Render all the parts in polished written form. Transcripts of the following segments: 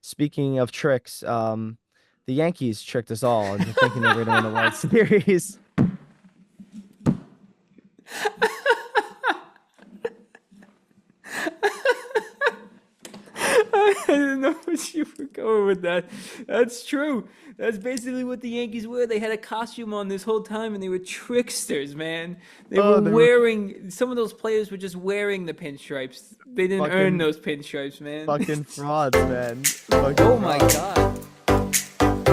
Speaking of tricks, the Yankees tricked us all into thinking they were going to win the World Series. I didn't know what you were going with that. That's true. That's basically what the Yankees were. They had a costume on this whole time and they were tricksters, man. They were Oh, they were wearing, some of those players were just wearing the pinstripes. They didn't earn fucking those pinstripes, man. fucking frauds, man. Fucking Oh my frauds. God.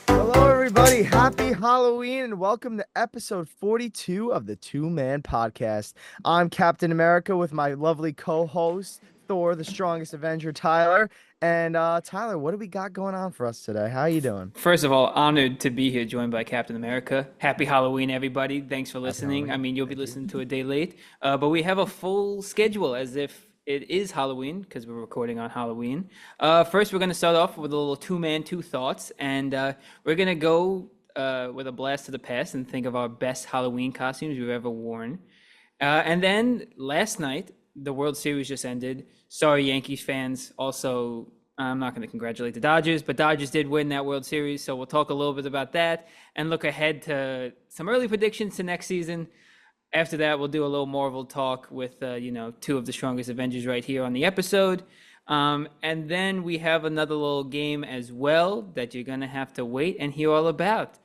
Hello, everybody. Happy Halloween and welcome to episode 42 of the Two Man Podcast. I'm Captain America with my lovely co-host, Thor, the strongest Avenger, Tyler. And Tyler, what do we got going on for us today? How you doing? First of all, honored to be here joined by Captain America. Happy Halloween, everybody. Thanks for Happy listening. I Halloween. mean, you'll be Thank you. listening to a day late, but we have a full schedule as if it is Halloween because we're recording on Halloween. First, we're going to start off with a little two-man, two thoughts, and we're going to go with a blast to the past and think of our best Halloween costumes we've ever worn. And then last night, the World Series just ended. Sorry, Yankees fans. Also, I'm not going to congratulate the Dodgers, but Dodgers did win that World Series. So we'll talk a little bit about that and look ahead to some early predictions to next season. After that, we'll do a little Marvel talk with, two of the strongest Avengers right here on the episode. And then we have another little game as well that you're going to have to wait and hear all about.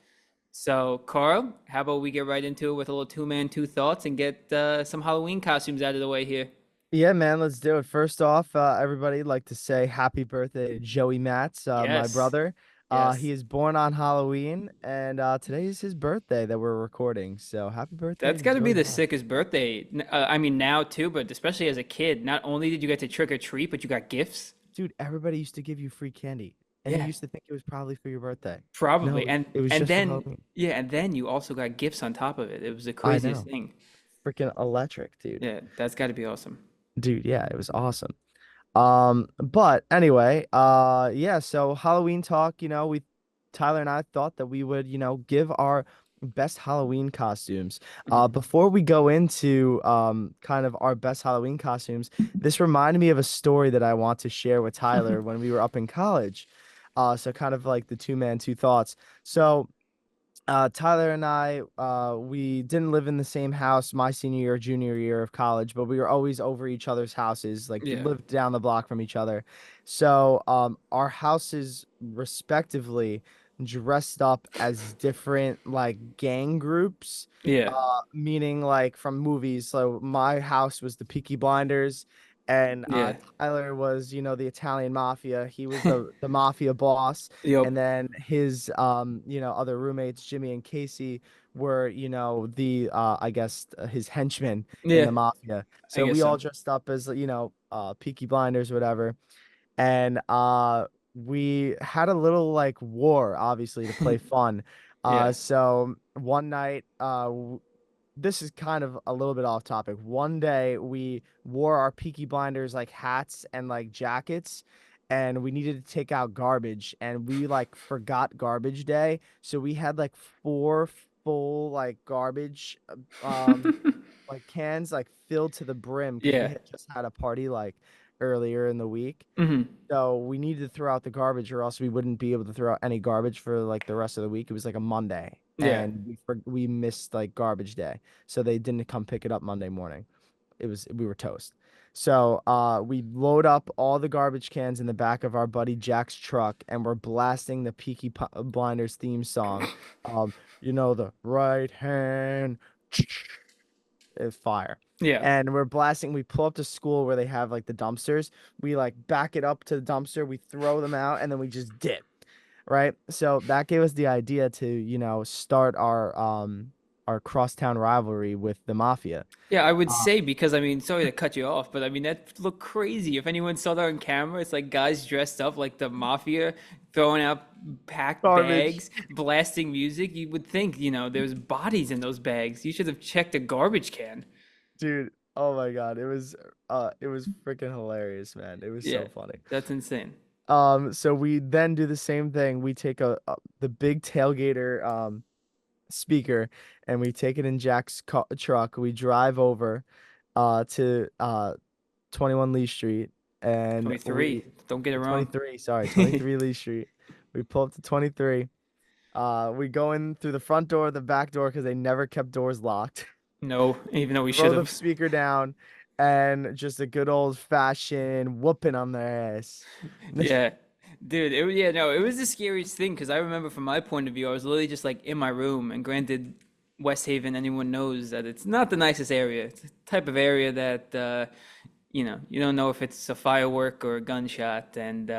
So, Carl, how about we get right into it with a little two-man, two thoughts and get some Halloween costumes out of the way here? Yeah, man, let's do it. First off, everybody like to say happy birthday to Joey Matz, my Yes, brother. He yes. is born on Halloween, and today is his birthday that we're recording. So happy birthday That's to got to be Joey the Matz. sickest birthday. I mean, now too, but especially as a kid. Not only did you get to trick or treat, but you got gifts. Dude, everybody used to give you free candy, and you Yeah, used to think it was probably for your birthday. probably. No, And it was and just for then Halloween. yeah, and then you also got gifts on top of it. It was the I craziest know. thing. Freaking electric, dude. Yeah, that's got to be awesome. Dude, yeah, it was awesome. But anyway, yeah, so Halloween talk, Tyler and I thought that we would, give our best Halloween costumes. Mhm. Before we go into kind of our best Halloween costumes, this reminded me of a story that I want to share with Tyler when we were up in college. So kind of like the two man, two thoughts. So Tyler and I, we didn't live in the same house my senior year, junior year of college, but we were always over each other's houses, like Yeah, lived down the block from each other. So, our houses respectively dressed up as different like gang groups, yeah, meaning like from movies. So my house was the Peaky Blinders, and yeah. Tyler was, the Italian mafia. He was the mafia boss, Yep. and then his other roommates Jimmy and Casey were the I guess his henchmen in Yeah, the mafia. I So guess we all so. dressed up as Peaky Blinders, whatever, and we had a little like war, obviously, to play fun. Yeah, So one night, this is kind of a little bit off topic. One day we wore our Peaky Blinders like hats and like jackets, and we needed to take out garbage, and we like forgot garbage day, so we had like four full like garbage like cans like filled to the brim because we yeah. had just had a party like earlier in the week. Hmm. So we needed to throw out the garbage, or else we wouldn't be able to throw out any garbage for like the rest of the week. It was like a Monday, Yeah. and we missed like garbage day, so they didn't come pick it up Monday morning. We were toast. So we load up all the garbage cans in the back of our buddy Jack's truck, and we're blasting the Blinders theme song. Um, the right hand is fire. Yeah. And we're blasting, we pull up to school where they have like the dumpsters. We like back it up to the dumpster, we throw them out, and then we just dip. Right? So that gave us the idea to, start our crosstown rivalry with the mafia. Yeah, I would Uh, say because I mean, sorry to cut you off, but I mean that looked crazy. If anyone saw that on camera, it's like guys dressed up like the mafia, throwing out packed Garbage. bags, blasting music. You would think, there's bodies in those bags. You should have checked a garbage can. Dude, oh my God. It was freaking hilarious, man. It was Yeah, so funny. that's insane. So we then do the same thing. We take the big tailgater, speaker, and we take it in Jack's truck. We drive over to 21 Lee Street, and 23. Don't get it wrong. 23, sorry, 23 Lee Street. We pull up to 23. We go in through the front door, the back door, because they never kept doors locked. No, even though we should Throw the have. speaker down, and just a good old fashioned whooping on their ass. Yeah. Dude, yeah, no, it was the scariest thing because I remember from my point of view, I was literally just like in my room. And granted, West Haven, anyone knows that it's not the nicest area. It's the type of area that, you don't know if it's a firework or a gunshot. And,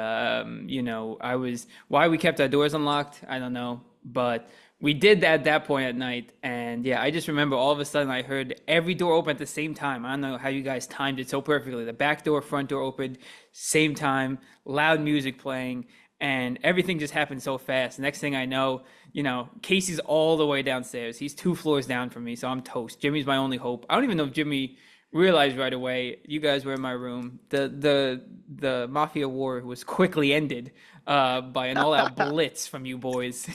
why we kept our doors unlocked, I don't know. But we did that at that point at night. And yeah, I just remember all of a sudden I heard every door open at the same time. I don't know how you guys timed it so perfectly. The back door, front door opened, same time, loud music playing, and everything just happened so fast. Next thing I know, Casey's all the way downstairs. He's 2 floors down from me, so I'm toast. Jimmy's my only hope. I don't even know if Jimmy realized right away. You guys were in my room. The mafia war was quickly ended by an all-out blitz from you boys.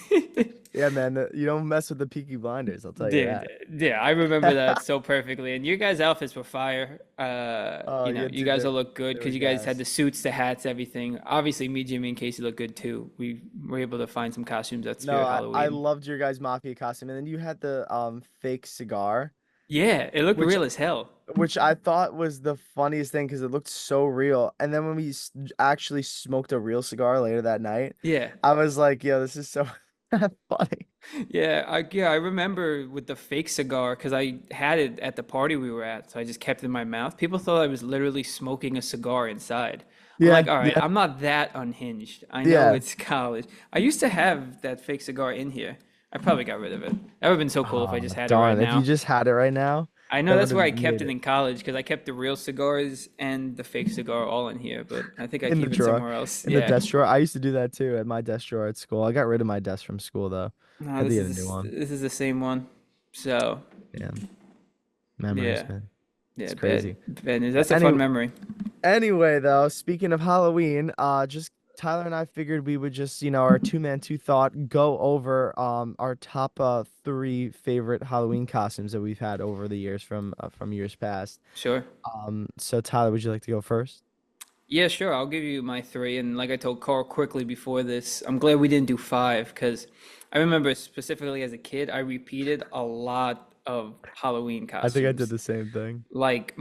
Yeah, man, you don't mess with the Peaky Blinders, I'll tell you Dude, that. yeah, I remember that so perfectly. And your guys' outfits were fire. Oh, yeah, You dude, guys all look good they because were you guys had gas. the suits, the hats, everything. Obviously, me, Jimmy, and Casey look good too. We were able to find some costumes at No, Spirit I Halloween. loved your guys' mafia costume, and then you had the fake cigar, Yeah, it looked which real as hell. I thought was the funniest thing because it looked so real. And then when we actually smoked a real cigar later that night, Yeah. I was like, "Yo, this is so funny." Yeah, I remember with the fake cigar because I had it at the party we were at, so I just kept it in my mouth. People thought I was literally smoking a cigar inside. I'm Yeah, like, all right, yeah, I'm not that unhinged. I know yeah. it's college. I used to have that fake cigar in here. I probably got rid of it. That would have been so cool if I Oh, just had it right darn! If you now. just had it right now, I know that would that's where have I kept made it it in college because I kept the real cigars and the fake cigar all in here, but I think I in the keep it drawer, somewhere else. in the Yeah. desk drawer. I used to do that too at my desk drawer at school. I got rid of my desk from school though. No, Had to this get is a new one. this is the same one. So, Yeah, memories, yeah. man. Yeah, It's bad crazy. bad news. But That's a fun memory. anyway, though, speaking of Halloween, just Tyler and I figured we would just, our two-man, two thought, go over our top three favorite Halloween costumes that we've had over the years from years past. Sure. So Tyler, would you like to go first? Yeah, sure. I'll give you my three. And like I told Carl quickly before this, I'm glad we didn't do five because I remember specifically as a kid, I repeated a lot of Halloween I think I did costumes. the same thing. Like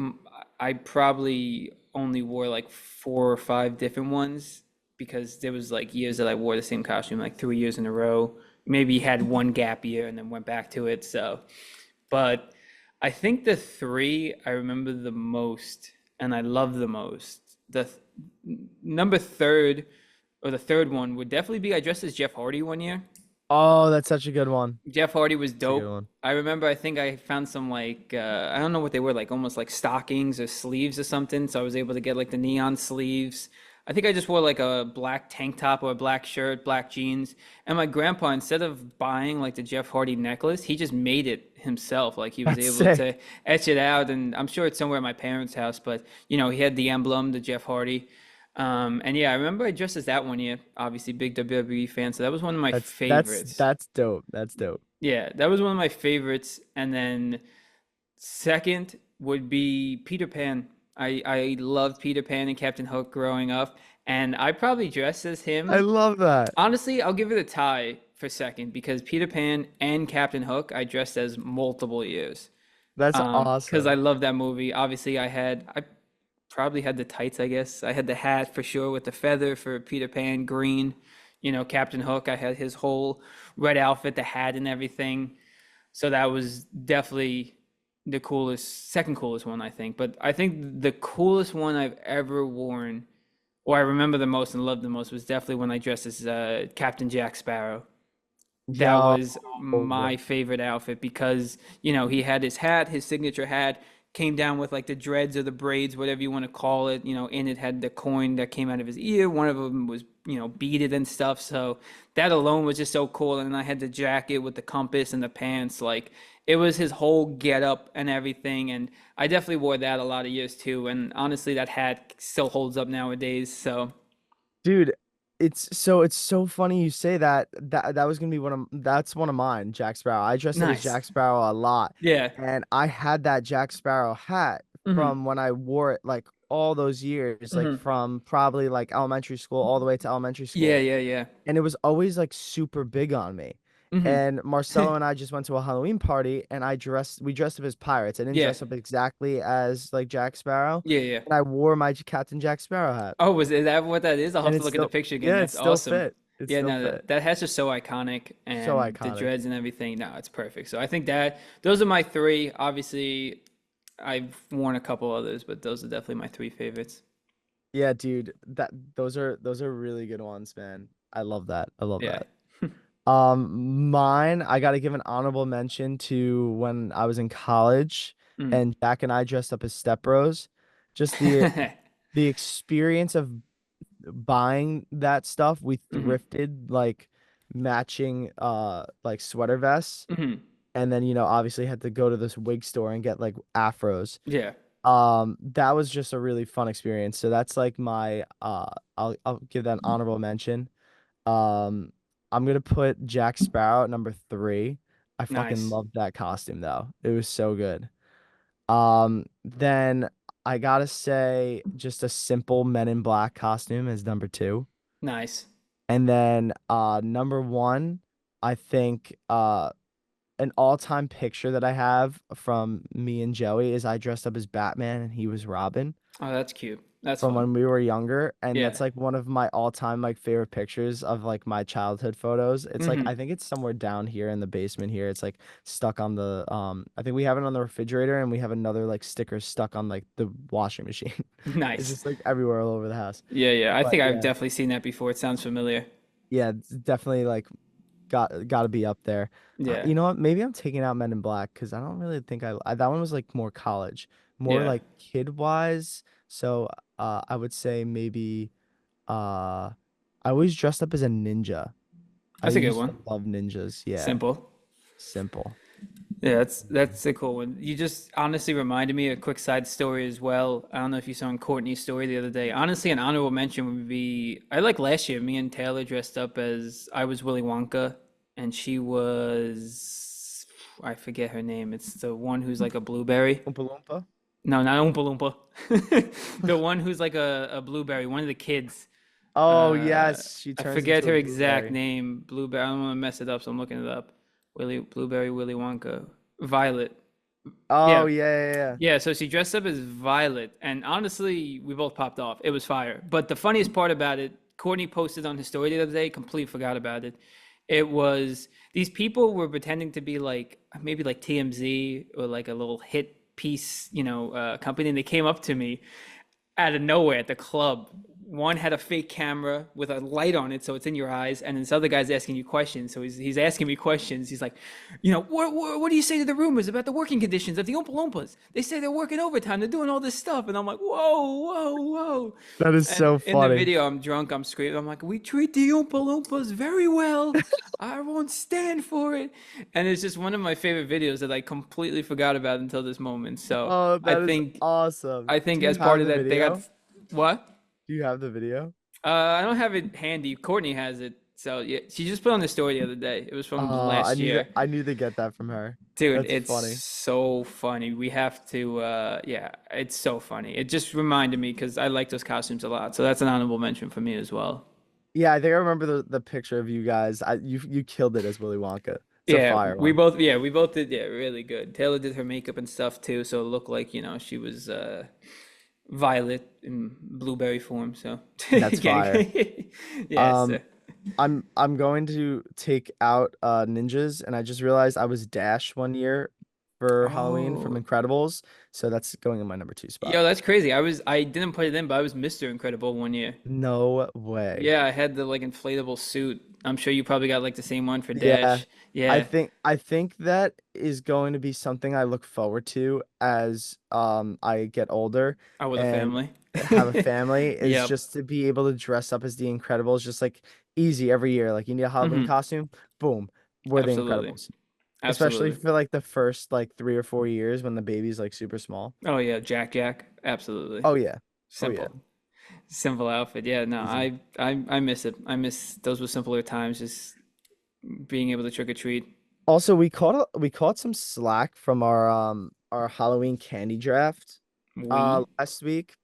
I probably only wore like 4 or 5 different ones because there was like years that I wore the same costume like 3 years in a row. Maybe had one gap year and then went back to it. So, but I think the three I remember the most and I love the most. Number third or the third one would definitely be I dressed as Jeff Hardy one year. Oh, that's such a good one. Jeff Hardy was That's a good dope. one. I remember I think I found some like I don't know what they were like almost like stockings or sleeves or something. So I was able to get like the neon sleeves. I think I just wore like a black tank top or a black shirt, black jeans. And my grandpa, instead of buying like the Jeff Hardy necklace, he just made it himself. Like he was That's able sick. to etch it out. And I'm sure it's somewhere at my parents' house, but he had the emblem, the Jeff Hardy. And yeah, I remember I dressed as that one year. Obviously, big WWE fan. So that was one of my favorites. That's dope. That's dope. Yeah, that was one of my favorites. And then second would be Peter Pan. I loved Peter Pan and Captain Hook growing up, and I probably dressed as I him. love that. Honestly, I'll give it a tie for second because Peter Pan and Captain Hook I dressed as multiple years. That's Because I awesome. love that movie. Obviously, I probably had the tights, I guess. I had the hat for sure with the feather for Peter Pan, green. Captain Hook, I had his whole red outfit, the hat and everything. So that was definitely the coolest, second coolest one, I think. But I think the coolest one I've ever worn, or I remember the most and loved the most, was definitely when I dressed as Captain Jack Sparrow. That Yo. was my favorite outfit because, he had his hat, his signature hat, came down with like the dreads or the braids, whatever you want to call it. In it had the coin that came out of his ear. One of them was, beaded and stuff. So that alone was just so cool. And I had the jacket with the compass and the pants. Like it was his whole get up and everything. And I definitely wore that a lot of years too. And honestly, that hat still holds up nowadays. So Dude, it's so funny you say that. That was gonna be that's one of mine, Jack Sparrow. I dressed up as Nice. Jack Sparrow a lot, Yeah. and I had that Jack Sparrow hat Hmm. from when I wore it like all those years, like Hmm. from probably like elementary school all the way to elementary Yeah, school, yeah, yeah. and it was always like super big on me. Hmm. And Marcelo and I just went to a Halloween party, and we dressed up as pirates. I didn't Yeah. dress up exactly as like Jack Sparrow, Yeah, yeah. and I wore my Captain Jack Sparrow hat, Oh, is that what that is? I'll have and to look at the picture again. yeah, it That's still awesome. fit. It Yeah, still no, fit. that hat's just so iconic So and the iconic. dreads and everything. No, it's perfect. So I think that those are my three. Obviously, I've worn a couple others, but those are definitely my three favorites. Yeah, dude, those are really good ones, man. I love that. I love Yeah. that. Mine, I gotta give an honorable mention to when I was in college Mm. and Jack and I dressed up as Step Bros. Just the experience of buying that stuff. We Hmm. thrifted like matching like sweater vests, Hmm. and then obviously had to go to this wig store and get like afros. Yeah. That was just a really fun experience. So that's like my I'll give that an honorable mention. Um, I'm gonna put Jack Sparrow at number three. I fucking Nice. loved that costume though. It was so good. Then I gotta say just a simple Men in Black costume is number two. Nice. And then number one, I think an all-time picture that I have from me and Joey is I dressed up as Batman and he was Robin Oh, that's cute. That's from fun. when we were younger, and Yeah. that's like one of my all-time like favorite pictures of like my childhood photos. It's like I Hmm. think it's somewhere down here in the basement here. It's like stuck on the I think we have it on the refrigerator, and we have another like sticker stuck on like the washing machine. It's Nice. just like everywhere all over the house. Yeah, yeah. I But think I've yeah, definitely seen that before. It sounds familiar. yeah, it's definitely like got to be up there. Yeah. You know what? Maybe I'm taking out Men in Black because I don't really think that one was like more college, more Yeah. like kid wise. So I would say maybe uh I always dressed up as a ninja. I That's a good used one. to love ninjas. Yeah, Simple. simple. Yeah, that's a cool one. You just honestly reminded me of a quick side story as well. I don't know if you saw Courtney's story the other day. Honestly, an honorable mention would be I like last year, me and Taylor dressed up as I was Willy Wonka and she was I forget her name. It's the one who's like a blueberry. Oompa Loompa. No, not Oompa Loompa. The one who's like a blueberry, one of the kids. Oh yes, she I turns forget into a her exact blueberry. name. Blueberry. I don't want to mess it up, so I'm looking it up. Blueberry, Willy Wonka, Violet. Oh Yeah, yeah, yeah, yeah. yeah. So she dressed up as Violet, and honestly, we both popped off. It was fire. But the funniest part about it, Courtney posted on his story the other day. Completely forgot about it. It was these people were pretending to be like maybe like TMZ or like a little hit piece, company, and they came up to me out of nowhere at the club. One had a fake camera with a light on it, so it's in your eyes, and this other guy's asking you questions. So he's asking me questions. He's like, what do you say to the rumors about the working conditions of the Oompa Loompas? They say they're working overtime, they're doing all this stuff, and I'm like, whoa, whoa, whoa. That is And so in the funny. video, I'm drunk, I'm screaming. I'm like, we treat the Oompa Loompas very well. I won't stand for it. And it's just one of my favorite videos that I completely forgot about until this moment. So Oh, I that is think awesome. I Do think you as part have of the that, they got video? what? Do you have the video? I don't have it handy. Courtney has it. So yeah, she just put on the story the other day. It was from last year. I need to get that from her. Dude, That's it's funny. so funny. We have to, yeah, it's so funny. It just reminded me because I like those costumes a lot. So that's an honorable mention for me as well. Yeah, I think I remember the picture of you guys. You killed it as Willy Wonka. It's a Yeah, fire one. we both did, yeah, really good. Taylor did her makeup and stuff too, so it looked like, she was Violet in blueberry form. So That's fire. getting, yes, Um, I'm going to take out ninjas, and I just realized I was Dash one year for Halloween from oh, Incredibles, so that's going in my number two spot. yo, that's crazy. I didn't put it in, but I was Mr. Incredible one year. No way. Yeah, I had the like inflatable suit. I'm sure you probably got like the same one for Yeah. Dash. Yeah, I think that is going to be something I look forward to as I get older I with a and family. have a family, is Yep. just to be able to dress up as the Incredibles, just like easy every year. Like you need a Halloween Hmm. costume, boom, we're the Absolutely. Incredibles. Especially Absolutely. for like the first like 3 or 4 years when the baby's like super small. Oh yeah, Jack Jack. Absolutely. Oh yeah. Oh yeah. Simple. Simple outfit. Yeah, no, Easy. I miss it. I miss those were simpler times, just being able to trick or treat. Also, we caught some slack from our Halloween candy draft We. last week.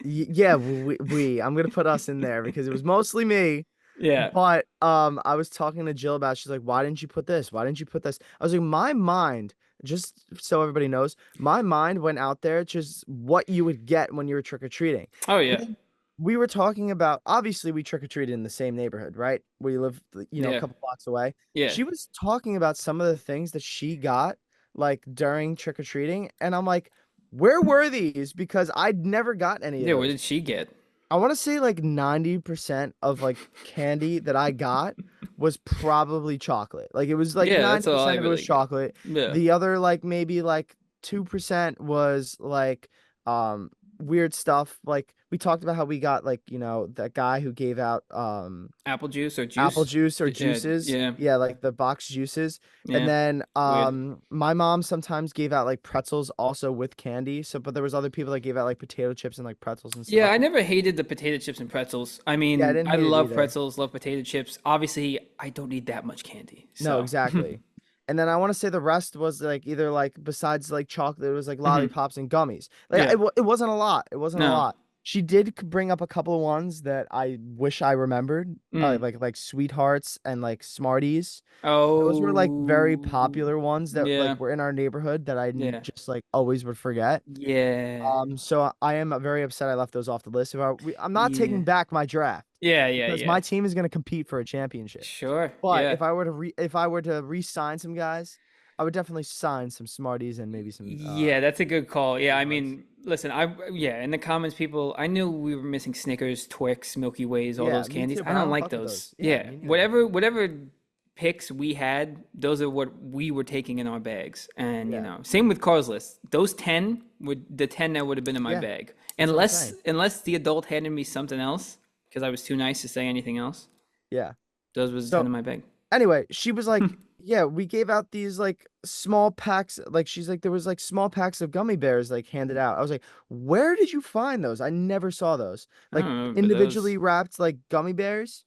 Yeah, I'm gonna put us in there because it was mostly me. Yeah. But I was talking to Jill about she's like, why didn't you put this? Why didn't you put this? I was like, my mind, just so everybody knows, my mind went out there just what you would get when you were trick-or-treating. Oh yeah. And we were talking about obviously we trick-or-treated in the same neighborhood, right? We live, a Yeah. couple blocks away. Yeah. She was talking about some of the things that she got like during trick-or-treating, and I'm like, where were these? Because I'd never got any of Yeah. What those. did she get? I want to say like 90% of like candy that I got was probably chocolate. Like it was like Yeah, that's all I 90% of it was really got. chocolate. Yeah. The other like maybe like 2% was like um weird stuff. Like we talked about how we got like, that guy who gave out Apple juice or apple juice? juice or Yeah. juices. Yeah. Yeah, like the box juices. And Yeah. then Weird. my mom sometimes gave out like pretzels also with candy. So but there was other people that gave out like potato chips and like pretzels and Yeah, stuff. I never hated the potato chips and pretzels. I Yeah, I mean, didn't I hate it love either. pretzels, love potato chips. Obviously, I don't need that much candy. No, So, exactly. And then I want to say the rest was like either like besides like chocolate, it was like mhm. lollipops and gummies. Like Yeah. it wasn't a lot. It wasn't a No. lot. She did bring up a couple of ones that I wish I remembered, Mm. like Sweethearts and like Smarties. Those were like very Oh, popular ones that like yeah. were in our neighborhood that Yeah. just like always would forget. Yeah. So I am very upset I left those off the list. I'm not Yeah. taking back my draft Yeah, yeah, because yeah. my team is going to compete for a championship. Sure. But Yeah. if I were to re-sign some guys, I would definitely sign some Smarties and maybe some Yeah, that's a good call. Yeah, I Sweethearts. mean, listen, yeah, in the comments, people, I knew we were missing Snickers, Twix, Milky Ways, all Yeah, those me candies. too, I but I don't don't like fuck with those. those. Yeah, Yeah, me neither. whatever picks we had, those are what we were taking in our bags. And, Yeah. same with Carl's list. Those 10 would the 10 that would have been in my Yeah, bag. that's what I'm Unless saying. unless the adult handed me something else, because I was too nice to say anything else. Yeah. Those was the 10 So in my bag. anyway, she was like, yeah, we gave out these like small packs. Like she's like, there was like small packs of gummy bears like handed out. I was like, where did you find those? I never saw those. I Like don't remember those. individually wrapped like gummy bears.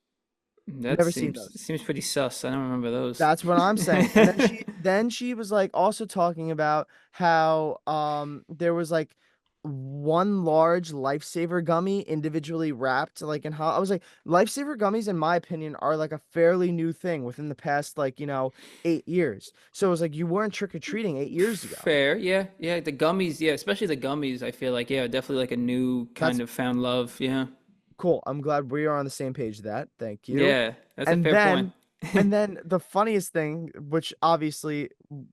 That Never seen seems those. seems pretty sus. I don't remember those. That's what I'm saying. And then she was like also talking about how there was like one large lifesaver gummy individually wrapped like in how I was like lifesaver gummies in my opinion are like a fairly new thing within the past like 8 years. So it was like you weren't trick-or-treating 8 years ago. Fair, yeah, yeah. The gummies, yeah, especially the gummies. I feel like, yeah, definitely like a new That's kind of found love. Yeah, cool. I'm glad we are on the same page with that. Thank you. yeah, that's a And fair point. then and then the funniest thing, which obviously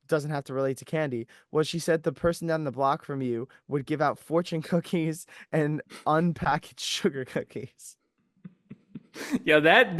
doesn't have to relate to candy, was she said the person down the block from you would give out fortune cookies and unpackaged sugar cookies. Yo, that,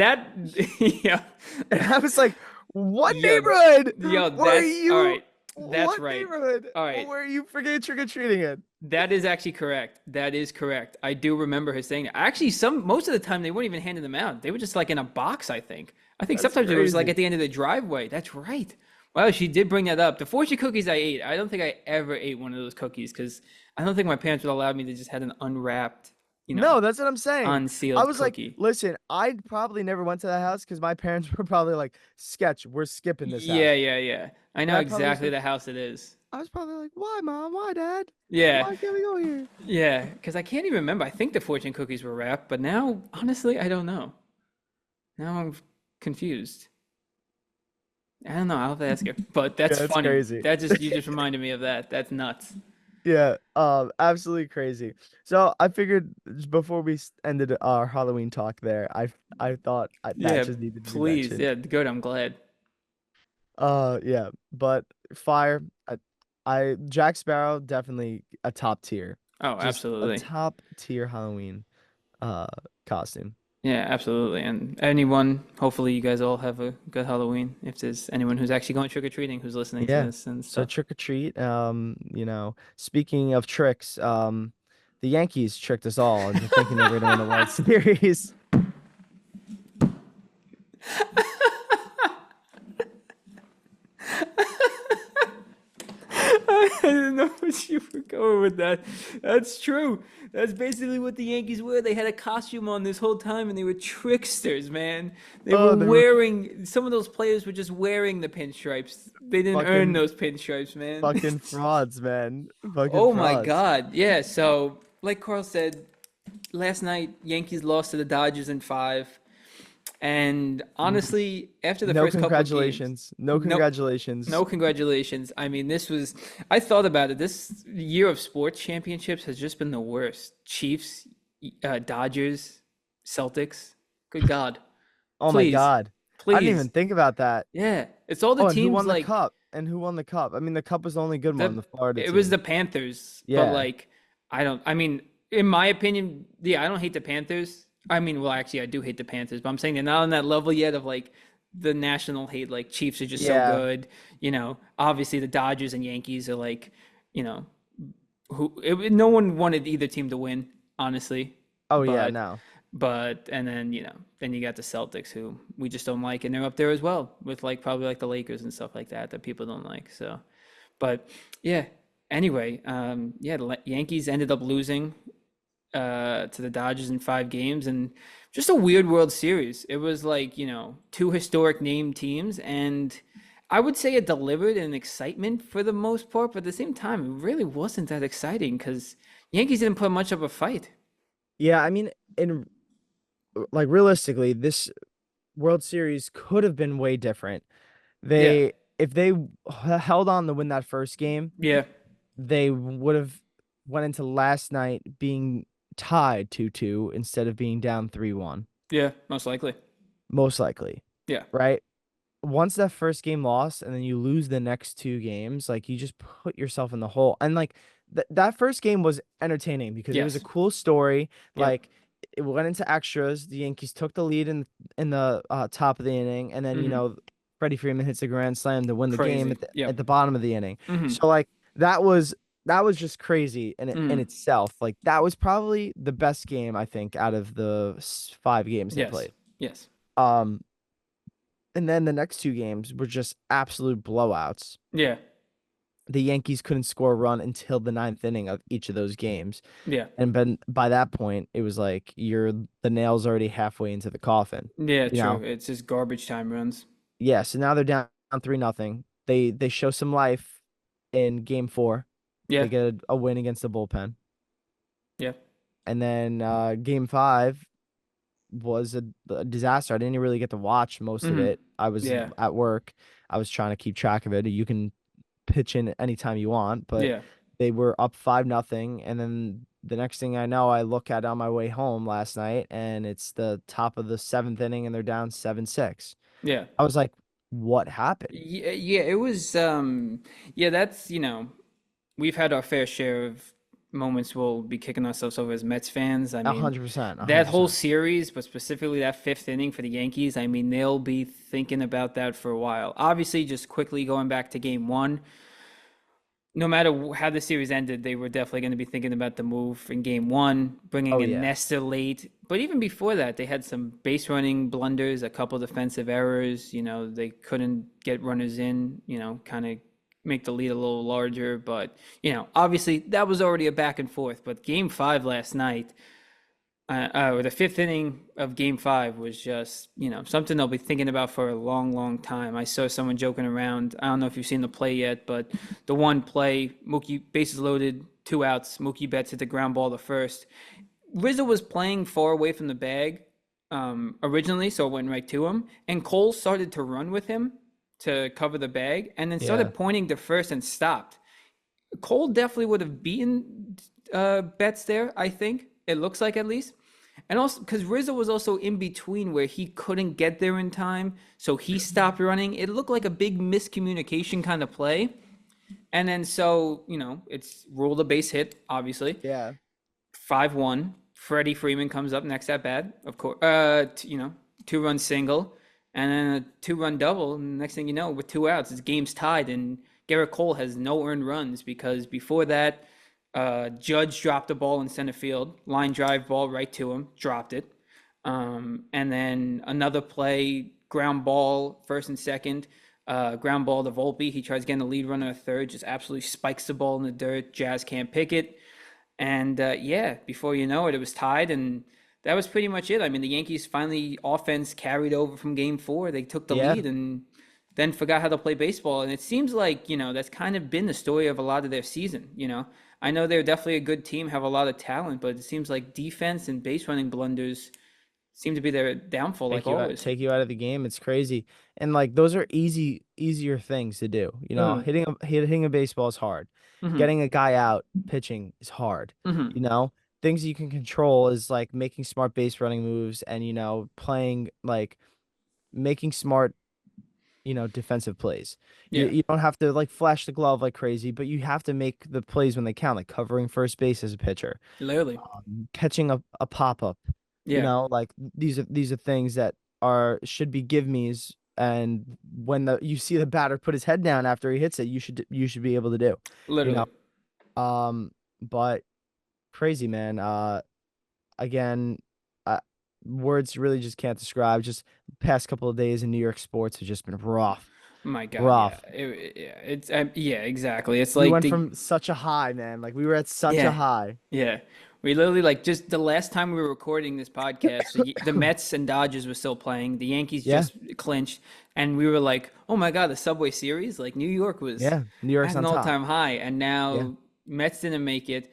yeah, And I was like, what yo, neighborhood yo, were that's all you? right. That's What right. neighborhood All right. were you forgetting trick-or-treating in? That is actually correct. That is correct. I do remember her saying that. Actually, most of the time they weren't even handing them out. They were just like in a box, I think. I think That's sometimes it was like crazy. at the end of the driveway. That's right. Wow, she did bring that up. The fortune cookies I ate. I don't think I ever ate one of those cookies because I don't think my parents would allow me to just have an unwrapped, No, that's what I'm saying. I unsealed was like, cookie. listen, I probably never went to that house because my parents were probably like, sketch, we're skipping this Yeah, house. yeah, yeah. I And know I probably was exactly like, the house it is. I was probably like, why, mom? Why, dad? Yeah, Why can't we go here? yeah. Because I can't even remember. I think the fortune cookies were wrapped, but now, honestly, I don't know. Now I'm confused. I don't know. I'll have to ask her. But Yeah, that's that's funny. crazy. You just reminded me of that. That's nuts. Yeah, absolutely crazy. So I figured before we ended our Halloween talk there, I thought that Yeah, just needed to be please. mentioned. Yeah, good. I'm glad. Yeah, but fire, Jack Sparrow definitely a top tier, Oh, just a absolutely. top tier Halloween uh costume. Yeah, absolutely. And anyone, hopefully you guys all have a good Halloween. If there's anyone who's actually going trick-or-treating who's listening to Yeah. this and So stuff. trick or treat. Speaking of tricks, the Yankees tricked us all into thinking they were going to win the World Series. I didn't know what you were going with that. That's true. That's basically what the Yankees were. They had a costume on this whole time, and they were tricksters, man. They were Oh, they were wearing. Some of those players were just wearing the pinstripes. They didn't earn fucking those pinstripes, man. fucking frauds, man. Fucking Oh my frauds. God. Yeah. So, like Carl said, last night Yankees lost to the Dodgers in five. And N- honestly, after the No first couple of games, congratulations. No no, congratulations. no congratulations. I mean, this was, I thought about it. This year of sports championships has just been the worst. Chiefs, Dodgers, Celtics. Good God. Oh my Please, God. I didn't even please. think about that. Yeah. It's all the Oh, and who teams won the like cup? And who won the cup? I mean, the cup was the only good one, the, the Florida it was team. the Panthers, but Yeah. like, I mean, in my opinion, yeah, I don't hate the Panthers. I mean, well, actually, I do hate the Panthers, but I'm saying they're not on that level yet of like the national hate. Like Chiefs are just so Yeah. good, Obviously, the Dodgers and Yankees are like, you know, no one wanted either team to win, honestly. Oh yeah, But, no. and then then you got the Celtics who we just don't like, and they're up there as well with like probably like the Lakers and stuff like that people don't like. So, but yeah. Anyway, yeah, the Yankees ended up losing to the Dodgers in 5 games, and just a weird World Series. It was like, two historic name teams, and I would say it delivered an excitement for the most part, but at the same time, it really wasn't that exciting because Yankees didn't put much of a fight. Yeah, I mean, in like realistically, this World Series could have been way different. Yeah, They if they held on to win that first game, yeah, they would have went into last night being tied 2-2 instead of being down 3-1, yeah, most likely. most likely, Yeah, right? Once that first game lost and then you lose the next two games, like you just put yourself in the hole. And like that first game was entertaining because it was a yes, cool story. yep, Like it went into extras. The Yankees took the lead in the top of the inning, and then mm-hmm. Freddie Freeman hits a grand slam to win the game Crazy, at yep, the bottom of the inning. mm-hmm. So like that was just crazy in Mm-hmm. itself. Like that was probably the best game I think out of the 5 games they Yes, played. yes, Um, and then the next two games were just absolute blowouts. yeah, The Yankees couldn't score a run until the ninth inning of each of those games. yeah, And by that point, it was like the nail's already halfway into the coffin. yeah, You true. know? It's just garbage time runs. Yeah, so now they're down 3-0. They show some life in game four. Yeah, They get a win against the bullpen. yeah, And then game five was a disaster. I didn't really get to watch most of mm-hmm. it. I was Yeah, at work. I was trying to keep track of it. You can pitch in anytime you want, but yeah, they were up 5-0. And then the next thing I know, I look at on my way home last night and it's the top of the seventh inning and they're down 7-6. yeah. I was like, what happened? Yeah, yeah, it was yeah, that's, we've had our fair share of moments we'll be kicking ourselves over as Mets fans. I A mean, hundred percent, a hundred that whole percent. series, but specifically that fifth inning for the Yankees, I mean, they'll be thinking about that for a while. Obviously, just quickly going back to game one, no matter how the series ended, they were definitely going to be thinking about the move in game one, bringing Oh in yeah. Nestor late. But even before that, they had some base running blunders, a couple defensive errors. They couldn't get runners in, kind of make the lead a little larger. But, obviously that was already a back and forth. But game five last night, or the fifth inning of game five was just, something they'll be thinking about for a long, long time. I saw someone joking around. I don't know if you've seen the play yet, but the one play, Mookie, bases loaded, 2 outs, Mookie Betts hit the ground ball to first. Rizzo was playing far away from the bag originally, so it went right to him. And Cole started to run with him to cover the bag and then Yeah. started pointing to first and stopped. Cole definitely would have beaten Betts there, I think. It looks like at least. And also because Rizzo was also in between where he couldn't get there in time, so he stopped running. It looked like a big miscommunication kind of play. And then so, it's ruled a base hit, obviously. Yeah. 5-1. Freddie Freeman comes up next at bat, of course. 2-run single, and then a 2-run double. And next thing you know, with 2 outs, the game's tied, and Garrett Cole has no earned runs because before that, Judge dropped the ball in center field, line drive ball right to him, dropped it. And then another play, ground ball, first and second. Ground ball to Volpe. He tries getting the lead runner at third, just absolutely spikes the ball in the dirt. Jazz can't pick it. And yeah, before you know it, it was tied, and that was pretty much it. I mean, the Yankees finally offense carried over from Game 4. They took the Yeah. lead and then forgot how to play baseball. And it seems like that's kind of been the story of a lot of their season. I know they're definitely a good team, have a lot of talent, but it seems like defense and base running blunders seem to be their downfall, like always. Take you out of the game. It's crazy. And like those are easier things to do. Mm-hmm. Hitting a baseball is hard. Mm-hmm. Getting a guy out pitching is hard. Mm-hmm. You know, things you can control is like making smart base running moves and playing like making smart, defensive plays. You Yeah, you don't have to like flash the glove like crazy, but you have to make the plays when they count, like covering first base as a pitcher, literally. catching a pop up. Yeah, Like these are things that are should be give me's, and when you see the batter put his head down after he hits it, you should be able to do. You literally. know, but crazy man. Again, uh, words really just can't describe. Just past couple of days in New York sports have just been rough, My God, yeah, rough. yeah, yeah, exactly. It's We like went the from such a high, man. Like we were at such a yeah, high. yeah. We literally like just the last time we were recording this podcast, the Mets and Dodgers were still playing. The Yankees Yeah, just clinched, and we were like, "Oh my God, the Subway Series!" Like New York was yeah. New York's at an on top. all-time high, and Yeah, now Mets didn't make it.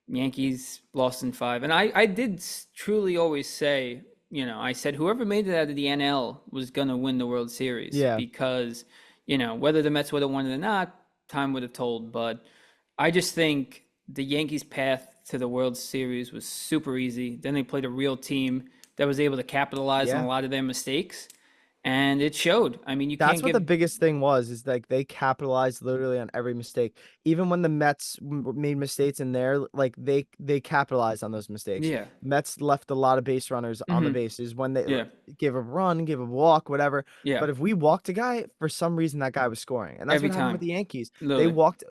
Yankees lost in five. And I did truly always say, I said whoever made it out of the NL was going to win the World Series yeah, because, whether the Mets would have won it or not, time would have told. But I just think the Yankees' path to the World Series was super easy. Then they played a real team that was able to capitalize on a yeah. lot of their mistakes. And it showed. I mean, you That's can't what the give, biggest thing was, is like they capitalized literally on every mistake. Even when the Mets made mistakes in there, like they capitalized on those mistakes. yeah. Mets left a lot of base runners on the Hmm. bases when they Yeah. give a run, give a walk, whatever. Yeah. But if we walked a guy, for some reason that guy was scoring. And that's Every what happened with time. the Yankees. Literally.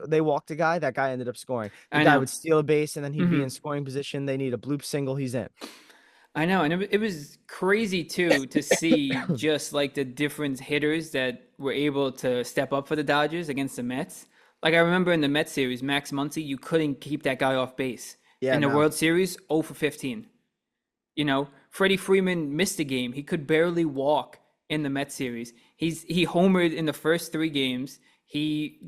They walked a guy, that guy ended up scoring. The I guy know. would steal a base and then he'd be Hmm. in scoring position. They need a bloop single, he's in. I know, and it was crazy too to see just like the different hitters that were able to step up for the Dodgers against the Mets. Like I remember in the Mets series, Max Muncy, you couldn't keep that guy off base. Yeah, In the no. World Series, 0 for 15. Freddie Freeman missed a game. He could barely walk in the Mets series. He homered in the first three games. He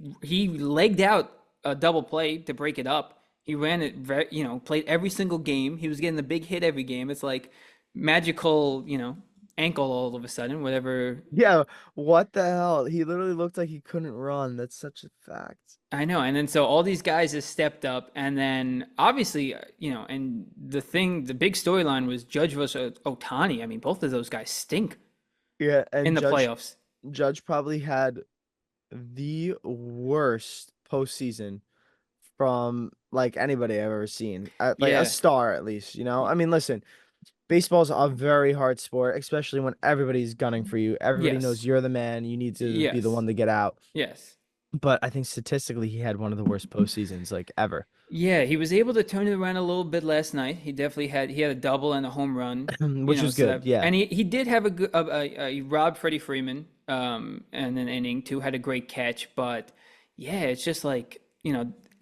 legged out a double play to break it up. He ran it very, played every single game. He was getting the big hit every game. It's like magical, ankle all of a sudden, whatever. Yeah, what the hell? He literally looked like he couldn't run. That's such a fact. I know. And then so all these guys have stepped up. And then obviously, and the big storyline was Judge versus Otani. I mean, both of those guys stink Yeah, and in the Judge playoffs. Judge probably had the worst postseason from like anybody I've ever seen. Like a Yeah. star at least, I mean, listen, baseball's a very hard sport, especially when everybody's gunning for you. Everybody knows Yes. you're the man. You need to be the Yes. one to get out. Yes. But I think statistically he had one of the worst postseasons like ever. Yeah, he was able to turn it around a little bit last night. He had a double and a home run, Which was so good. that Yeah. and he did have a good he robbed Freddie Freeman in an inning too, had a great catch, but yeah, it's just like,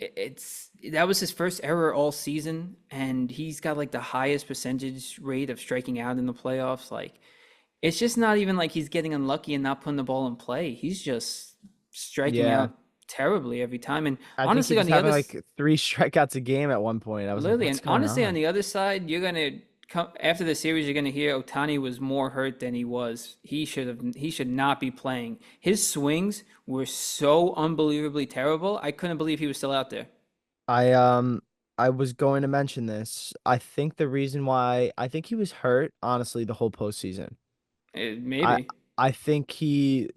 it's that was his first error all season and he's got like the highest percentage rate of striking out in the playoffs. Like it's just not even like he's getting unlucky and not putting the ball in play. He's just striking Yeah. out terribly every time. And I think he honestly, on was the having other, like three strikeouts a game at one point. I was like, literally, what's and going honestly, on on? the other side, you're gonna come after the series. You're gonna hear Otani was more hurt than he was. He should not be playing. His swings were so unbelievably terrible. I couldn't believe he was still out there. I um I was going to mention this. I think the reason why I think he was hurt, honestly, the whole postseason. I Maybe, I think he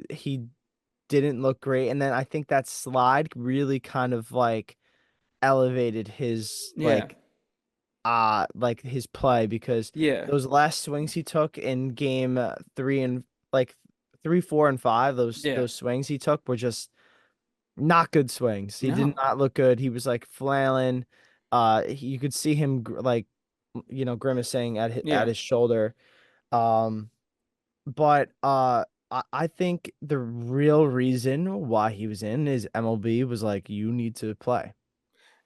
didn't look great, and then I think that slide really kind of like elevated his yeah, like his play, because yeah, those last swings he took in game three and like three, four, and five, those yeah. those swings he took were just not good swings. He did No, not look good. He was like flailing. You could see him like grimacing at yeah, his shoulder. Um, but I think the real reason why he was in is MLB was like, you need to play.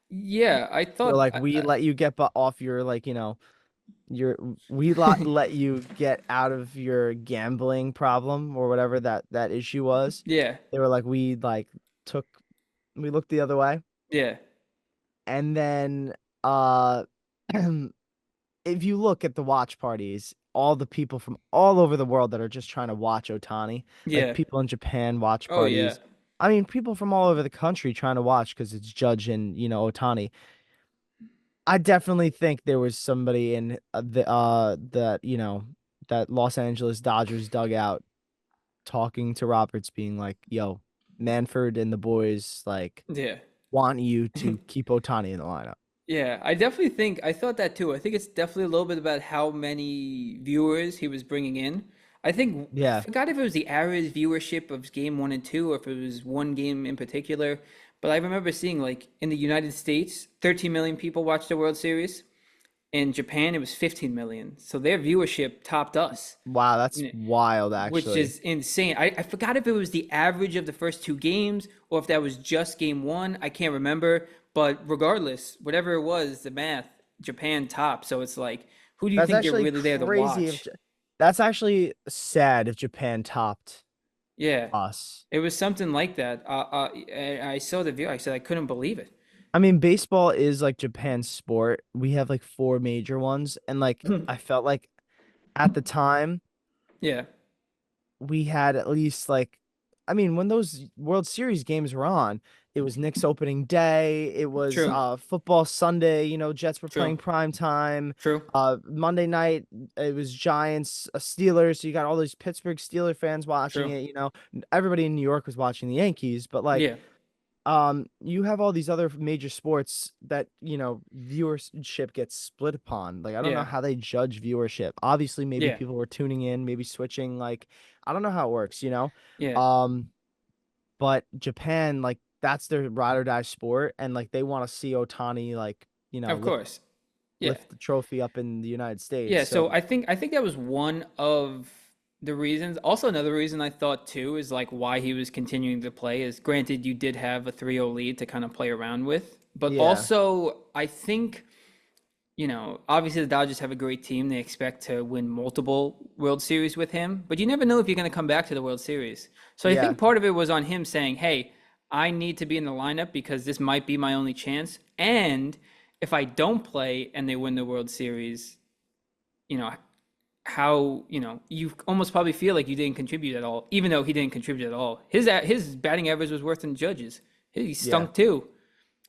Yeah, I They're thought like, we let you get off your like, your we let you get out of your gambling problem or whatever that issue was. yeah, They were like, took we looked the other way. yeah, And then uh if you look at the watch parties, all the people from all over the world that are just trying to watch Otani, like yeah. people in Japan watch Oh yeah, parties. I mean, people from all over the country trying to watch because it's Judge and, Otani. I definitely think there was somebody in that Los Angeles Dodgers dugout talking to Roberts being like, "Yo, Manfred and the boys like yeah. want you to keep Otani in the lineup." Yeah, I definitely think I thought that too. I think it's definitely a little bit about how many viewers he was bringing in. I Yeah. forgot if it was the average viewership of game one and two, or if it was one game in particular. But I remember seeing like in the United States, 13 million people watched the World Series. In Japan, it was 15 million. So their viewership topped us, Wow, that's you know, wild which actually. is insane. I forgot if it was the average of the first two games or if that was just game one. I can't remember. But regardless, whatever it was, the math, Japan topped. So it's like, who do you That's think they're actually really there to crazy watch? that's actually sad if Japan topped Yeah, us. it was something like that. I saw the view. I said I couldn't believe it. I mean, baseball is like Japan's sport. We have like four major ones, and like I felt like at the time Yeah, we had at least like, I mean, when those World Series games were on, it was Knicks opening day. It was true, football Sunday. Jets were true, playing prime time. true. Monday night it was Giants, Steelers. So you got all these Pittsburgh Steeler fans watching True. it. Everybody in New York was watching the Yankees, but like Yeah, you have all these other major sports that viewership gets split upon. Like I don't know yeah, how they judge viewership. Obviously maybe yeah, people were tuning in, maybe switching. Like I don't know how it works. yeah. um but Japan, like that's their ride or die sport, and like they want to see Otani like Of lift course. Yeah. lift the trophy up in the United States. Yeah, so So I think that was one of the reasons. Also, another reason I thought too is like why he was continuing to play is granted you did have a 3-0 lead to kind of play around with, but yeah, also I think, obviously the Dodgers have a great team. They expect to win multiple World Series with him, but you never know if you're going to come back to the World Series. So I yeah, think part of it was on him saying, "Hey, I need to be in the lineup because this might be my only chance, and if I don't play and they win the World Series, you know, you almost probably feel like you didn't contribute at all, even though he didn't contribute at all. His batting average was worse than Judge's. He yeah, stunk too.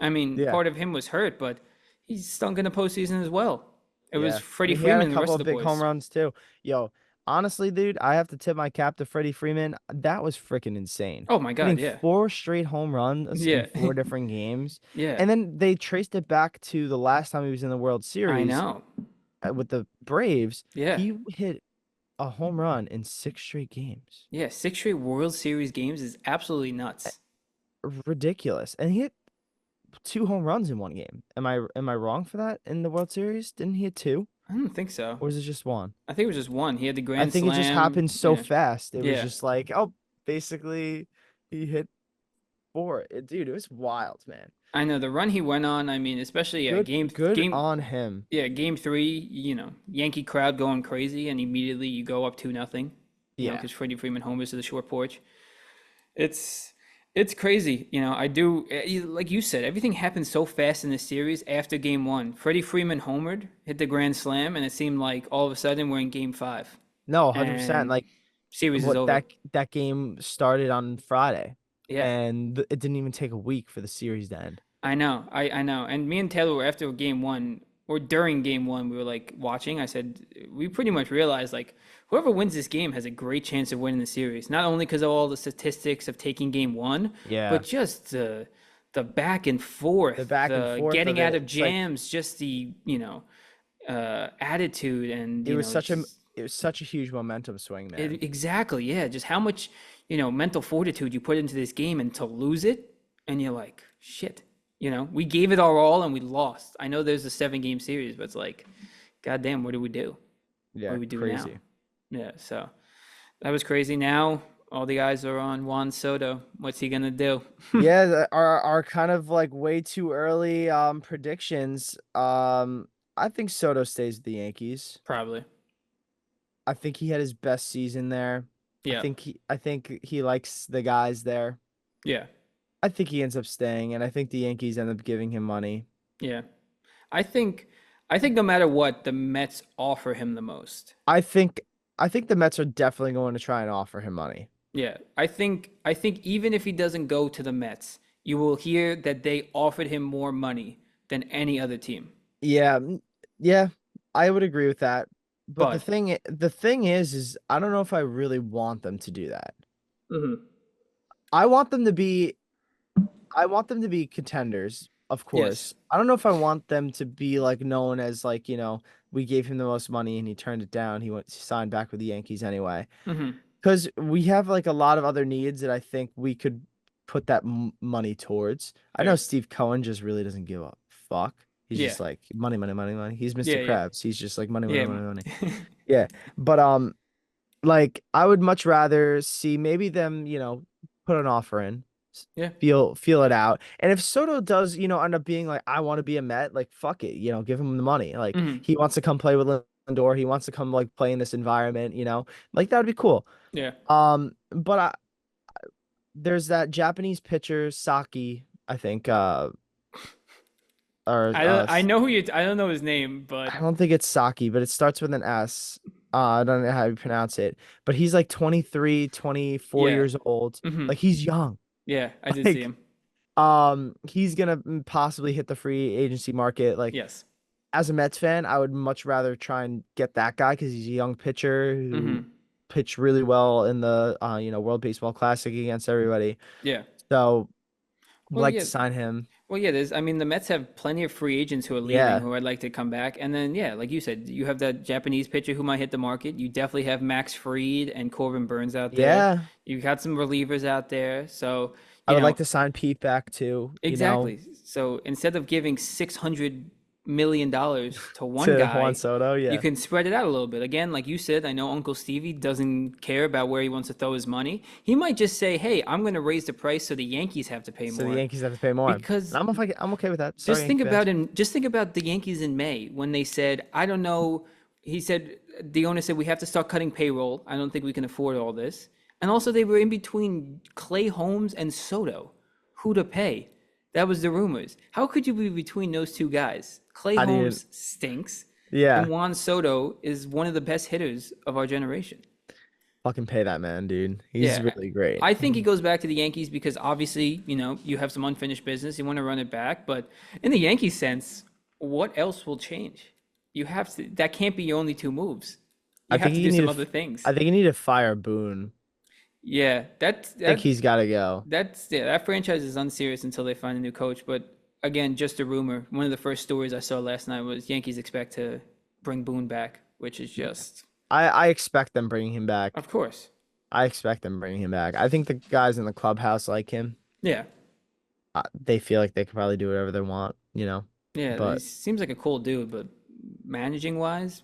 I mean, yeah, part of him was hurt, but he stunk in the postseason as well. It was yeah. I Freddie mean, he had Freeman a and the couple rest of of the big home boys. runs too. Yo, honestly, dude, I have to tip my cap to Freddie Freeman. That was freaking insane. Oh my God, Hitting yeah, four straight home runs in yeah, four different games. yeah. And then they traced it back to the last time he was in the World I Series know. with the Braves. Yeah, He hit a home run in six straight games. yeah. Six straight World Series games is absolutely nuts. Ridiculous. And he hit two home runs in one game. Am I wrong for that in the World Series? Didn't he hit two? I don't think so. Or was it just one? I think it was just one. He had the I grand think it just slam. happened so Yeah, fast. It was yeah. just like, oh, basically he hit four. Dude, it was wild, man. I know the run he went on. I mean, especially Good on him. game three. Yankee crowd going crazy, and immediately you go up 2-0. Yeah. Because Freddie Freeman homers to the short porch. It's it's crazy. I do like you said, everything happened so fast in the series after game one. Freddie Freeman homered, hit the grand slam, and it seemed like all of a sudden we're in game five, No, 100%. and Like series is what over. that game started on Friday, Yeah. and it didn't even take a week for the series to end. I know, I know. And me and Taylor were after game one or during game one, we were like watching. I said, we pretty much realized like whoever wins this game has a great chance of winning the series. Not only because of all the statistics of taking game one, Yeah. but just the back and The forth, back and the forth of getting out it. of It's like jams, just the attitude and it was such a just it was such a huge momentum swing, man. exactly, yeah. Just how much mental fortitude you put into this game, and to lose it, and you're like, shit. We gave it our all and we lost. I know there's a 7-game series, but it's like, goddamn, what do we do? What Yeah, do we do now? crazy. Yeah, so that was crazy. Now all the eyes are on Juan Soto. What's he gonna do? Yeah, our kind of like way too early predictions. I think Soto stays with the Yankees. Probably. I think he had his best season there. Yeah. I think he likes the guys there. Yeah. I think he ends up staying, and I think the Yankees end up giving him money. Yeah. I think I think no matter what, the Mets offer him the most. I think I think the Mets are definitely going to try and offer him money. Yeah. I think even if he doesn't go to the Mets, you will hear that they offered him more money than any other team. Yeah, yeah, I would agree with that. But But the thing is I don't know if I really want them to do that. Mhm. I want them to be I want them to be contenders, of Yes. course. I don't know if I want them to be like known as like, we gave him the most money and he turned it down. He went signed back with the Yankees anyway. Hmm. Because we have like a lot of other needs that I think we could put that m money towards. I know Fair. Steve Cohen just really doesn't give a fuck. He's Yeah. just like money, money, money, money. He's Yeah. Mr. Yeah. Krabs. He's just like money, money, Yeah. money, money. Yeah. But like I would much rather see maybe them, put an offer in, Yeah. feel it out. And if Soto does, end up being like, I want to be a Met, like fuck it, give him the money. Like Hmm. he wants to come play with Lindor, he wants to come like play in this environment, like that would be cool. Yeah. But there's that Japanese pitcher Saki, I think, or I know who you. I don't know his name, I but don't think it's Saki, but it starts with an S. I don't know how you pronounce it, but he's like 23, 24 yeah. years old. Hmm. Like he's young. Yeah. I did see Like him. he's gonna possibly hit the free agency market. Like Yes. as a Mets fan, I would much rather try and get that guy because he's a young pitcher who Hmm. pitched really well in the World Baseball Classic against everybody. Yeah. So would Well, like yeah. to sign him. Well, yeah. There's. I mean, the Mets have plenty of free agents who are leaving Yeah. who I'd like to come back, and then yeah, like you said, you have that Japanese pitcher who might hit the market. You definitely have Max Fried and Corbin Burns out there. Yeah. You got some relievers out there, so I you would like know to sign Pete back too, exactly. So instead of giving $600 million to one to Juan guy, Soto. you Yeah. can spread it out a little bit. Again, like you said, I know Uncle Stevie doesn't care about where he wants to throw his money. He might just say, "Hey, I'm going to raise the price so the Yankees have to pay So the more." Yankees have to pay more. And Because I'm okay with that. Sorry, Yankee fans. just think about the Yankees in May when they said, "I don't know." He said the owner said we have to start cutting payroll. I don't think we can afford all this. And also they were in between Clay Holmes and Soto. Who to pay? That was the rumors. How could you be between those two guys? Clay How do you? Holmes stinks, and Yeah. Juan Soto is one of the best hitters of our generation. Fucking pay that man, dude. He's Yeah, really great. I think he goes back to the Yankees because obviously, you have some unfinished business. You want to run it back, but in the Yankee sense, what else will change? You have to. That can't be your only two moves. I You think have to you do need some to. other things. I think you need to fire Boone. Yeah, I think he's got to go. that franchise is unserious until they find a new coach. But again, just a rumor. One of the first stories I saw last night was Yankees expect to bring Boone back, which is just, I expect them bringing him back. of course. I expect them bringing him back. I think the guys in the clubhouse like him. Yeah, They feel like they can probably do whatever they want. yeah. He But seems like a cool dude, but managing wise,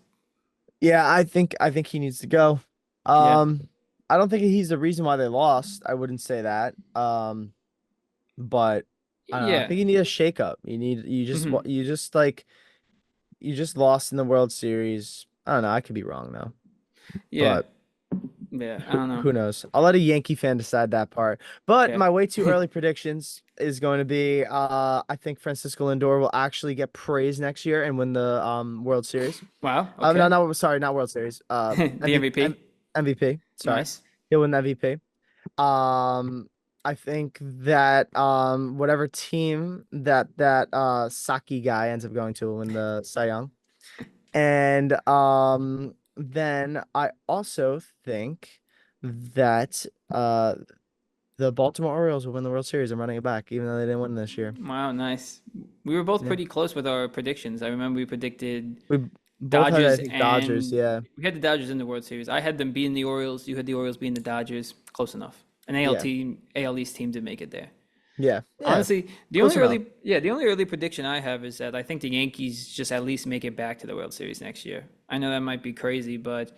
yeah, I think he needs to go. yeah, Um, I don't think he's the reason why they lost. I wouldn't say that. But I don't know. I yeah. think you need a shakeup. Hmm. You just lost in the World Series. I don't know. I could be wrong though. Yeah, But yeah. I who don't know. who knows? I'll let a Yankee fan decide that part. But Okay. my way too early predictions is going to be I think Francisco Lindor will actually get praised next year and win the World Series. Wow. No, Okay. no, sorry, not World Series. The MVP. MVP. Sorry. Nice. He'll win the MVP. Um, I think that whatever team that Saki guy ends up going to will win the Cy Young. And then I also think that the Baltimore Orioles will win the World Series. I'm running it back, even though they didn't win this year. Wow. Nice. We were both Yeah. pretty close with our predictions. I remember we predicted We both had, I Dodgers think, Dodgers. and Yeah. we had the Dodgers in the World Series. I had them being the Orioles. You had the Orioles being the Dodgers. Close enough. An Yeah. AL East team did make it there. Yeah. Yeah. Honestly, Close enough. the only early prediction I have is that I think the Yankees just at least make it back to the World Series next year. I know that might be crazy, but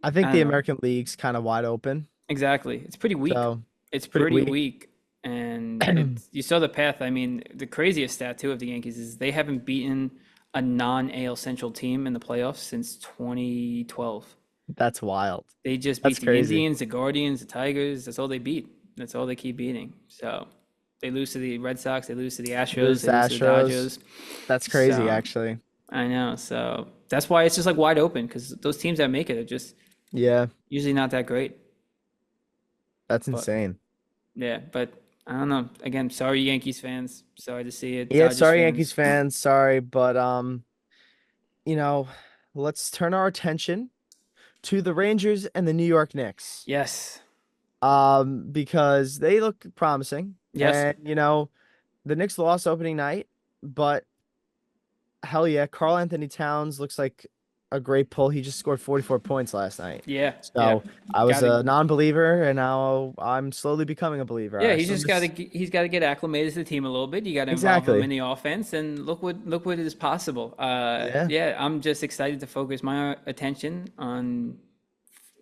I think I the don't know. American League's kind of wide open. Exactly. It's pretty weak. So It's pretty pretty weak. weak. And it's you saw the path. I mean, the craziest stat too of the Yankees is they haven't beaten a non-AL Central team in the playoffs since 2012. That's wild. They just That's beat the crazy. Indians, the Guardians, the Tigers. That's all they beat. That's all they keep beating. So they lose to the Red Sox, they lose to the Astros, Lose they to lose to the Astros. Dodgers. That's crazy, So actually. I know. So that's why it's just like wide open because those teams that make it are just Yeah, usually not that great. that's But insane. yeah, but I don't know. Again, sorry Yankees fans. Sorry to see it. Yeah, Dodgers sorry, Yankees fans. fans. Sorry, but you know, let's turn our attention to the Rangers and the New York Knicks. Yes. Because they look promising. Yes. And the Knicks lost opening night, but hell yeah, Carl Anthony Towns looks like a great pull. He just scored 44 points last night. Yeah. Yeah. So I was Got to a non-believer, and now I'm slowly becoming a believer. Yeah, I he's still just got to miss he's got to get acclimated to the team a little bit. You got to involve him exactly. in the offense, and look what is possible. Yeah, Yeah, I'm just excited to focus my attention on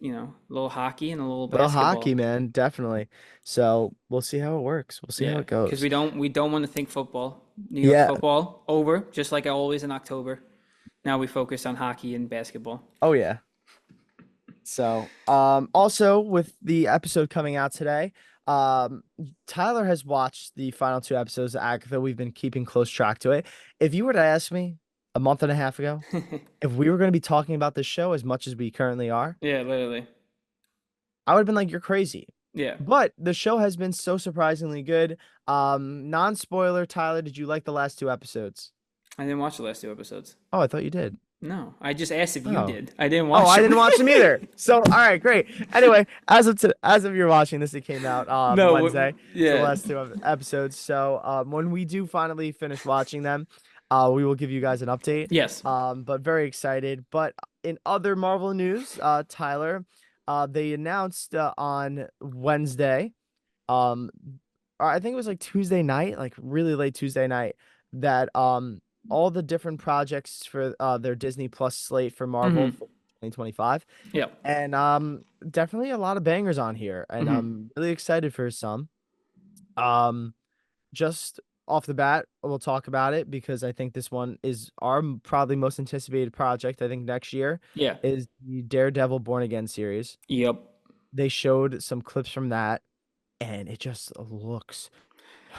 a little hockey and a little little hockey, basketball. man, definitely. So we'll see how it works. We'll see how Yeah, it because goes. we don't want to think football. New York Yeah. football over, just like always in October. Now we focus on hockey and basketball. Oh yeah. So, also with the episode coming out today, Tyler has watched the final two episodes of Agatha. We've been keeping close track to it. If you were to ask me a month and a half ago if we were going to be talking about this show as much as we currently are, Yeah, literally. I would have been like, "You're crazy." Yeah, But the show has been so surprisingly good. Non-spoiler, Tyler, did you like the last two episodes? I didn't watch the last two episodes. Oh, I thought you did. No, I just asked if you Oh. did. I didn't Oh, watch I them. didn't watch them either. So, all right, great. Anyway, as of you're watching this, it came out No, Wednesday. So the yeah. last two episodes. So, when we do finally finish watching them, we will give you guys an update. Yes. But very excited. But in other Marvel news, Tyler, they announced on Wednesday, um, or I think it was like Tuesday night, like really late Tuesday night, that all the different projects for their Disney Plus slate for Marvel Mm-hmm. for 2025. Yeah. And definitely a lot of bangers on here, and Mm-hmm. I'm really excited for some. Um just off the bat, we'll talk about it because I think this one is our probably most anticipated project. I think next year Yeah. is the Daredevil Born Again series. Yep. They showed some clips from that, and it just looks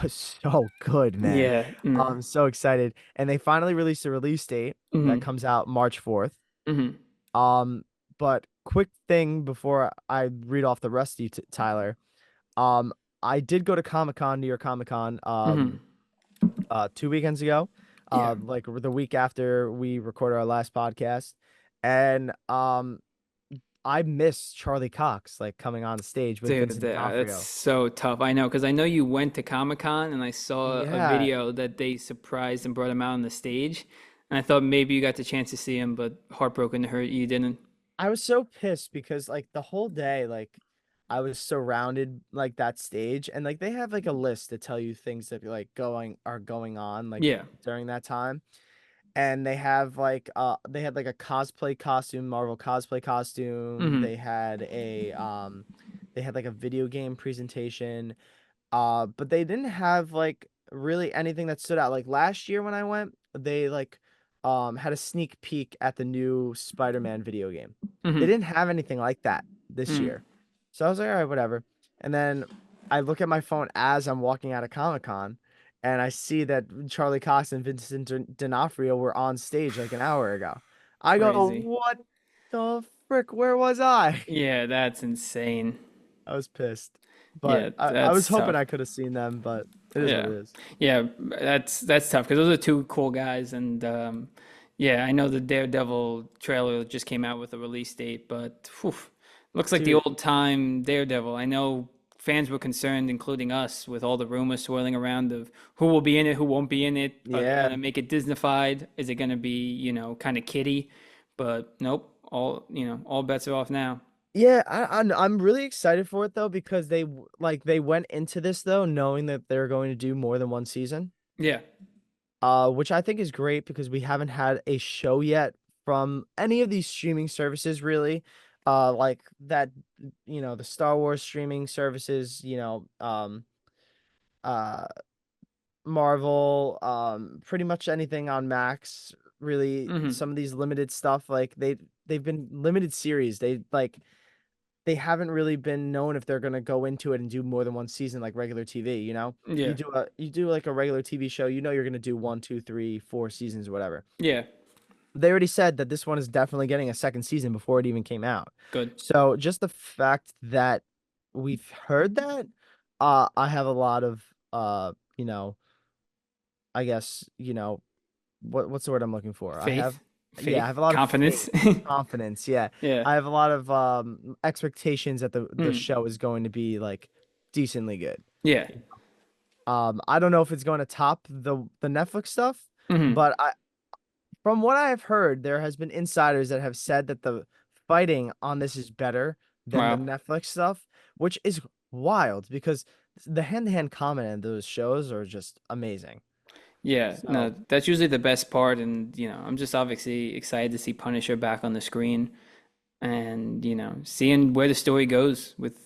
so good, man. Yeah. Mm. I'm so excited. And they finally released a release date that Mm-hmm. comes out March 4th. Mm-hmm. Um, but quick thing before I read off the rest of you, Tyler. Um, I did go to Comic-Con, New York Comic-Con, Mm-hmm. 2 weekends ago, Yeah. like the week after we recorded our last podcast. And I missed Charlie Cox like coming on stage with Dude, Vincent that's D'Onofrio. so tough. I know, because I know you went to Comic-Con and I saw a Yeah, video that they surprised and brought him out on the stage. And I thought maybe you got the chance to see him, but heartbroken to hurt you didn't. I was so pissed because like the whole day, like I was surrounded like that stage, and like they have like a list to tell you things that like going on like Yeah. during that time. And they have like they had like a cosplay costume, Marvel cosplay costume. Mm-hmm. They had like a video game presentation. But they didn't have like really anything that stood out. Like last year when I went, they like had a sneak peek at the new Spider-Man video game. They Mm-hmm. didn't have anything like that this Mm. year. So I was like, all right, whatever. And then I look at my phone as I'm walking out of Comic-Con, and I see that Charlie Cox and Vincent D'Onofrio were on stage like an hour ago. I go, Crazy. what the frick? Where was I? Yeah, that's insane. I was pissed. But Yeah, I was that's hoping tough. I could have seen them, but it is what Yeah, it is. yeah, that's tough because those are two cool guys, and yeah, I know the Daredevil trailer just came out with a release date, but whew, looks like the Dude, old time Daredevil. I know fans were concerned, including us, with all the rumors swirling around of who will be in it, who won't be in it. Are they yeah. gonna make it Disneyfied? Is it gonna be, kind of kiddie? But nope, all bets are off now. Yeah, I'm really excited for it though because they went into this though knowing that they're going to do more than one season. Yeah. Which I think is great because we haven't had a show yet from any of these streaming services really. like that, the Star Wars streaming services, uh Marvel, pretty much anything on Max, really. Mm-hmm. Some of these limited stuff, like they've been limited series. They haven't really been known if they're gonna go into it and do more than one season like regular TV, You Yeah. do like a regular TV show, you're gonna do one, two, three, 4 seasons or whatever. Yeah. They already said that this one is definitely getting a second season before it even came out. Good. So just the fact that we've heard that, I have a lot of I guess, what's the word I'm looking for? Faith. Yeah, I Faith. have a lot of Confidence. faith, confidence. Yeah. Yeah. I have a lot of expectations that the Mm. show is going to be like decently good. Yeah. I don't know if it's going to top the Netflix stuff, Mm-hmm. but from what I have heard, there has been insiders that have said that the fighting on this is better than the Wow. Netflix stuff, which is wild because the hand-to-hand combat in those shows are just amazing. Yeah, So, no, that's usually the best part, and I'm just obviously excited to see Punisher back on the screen, and seeing where the story goes with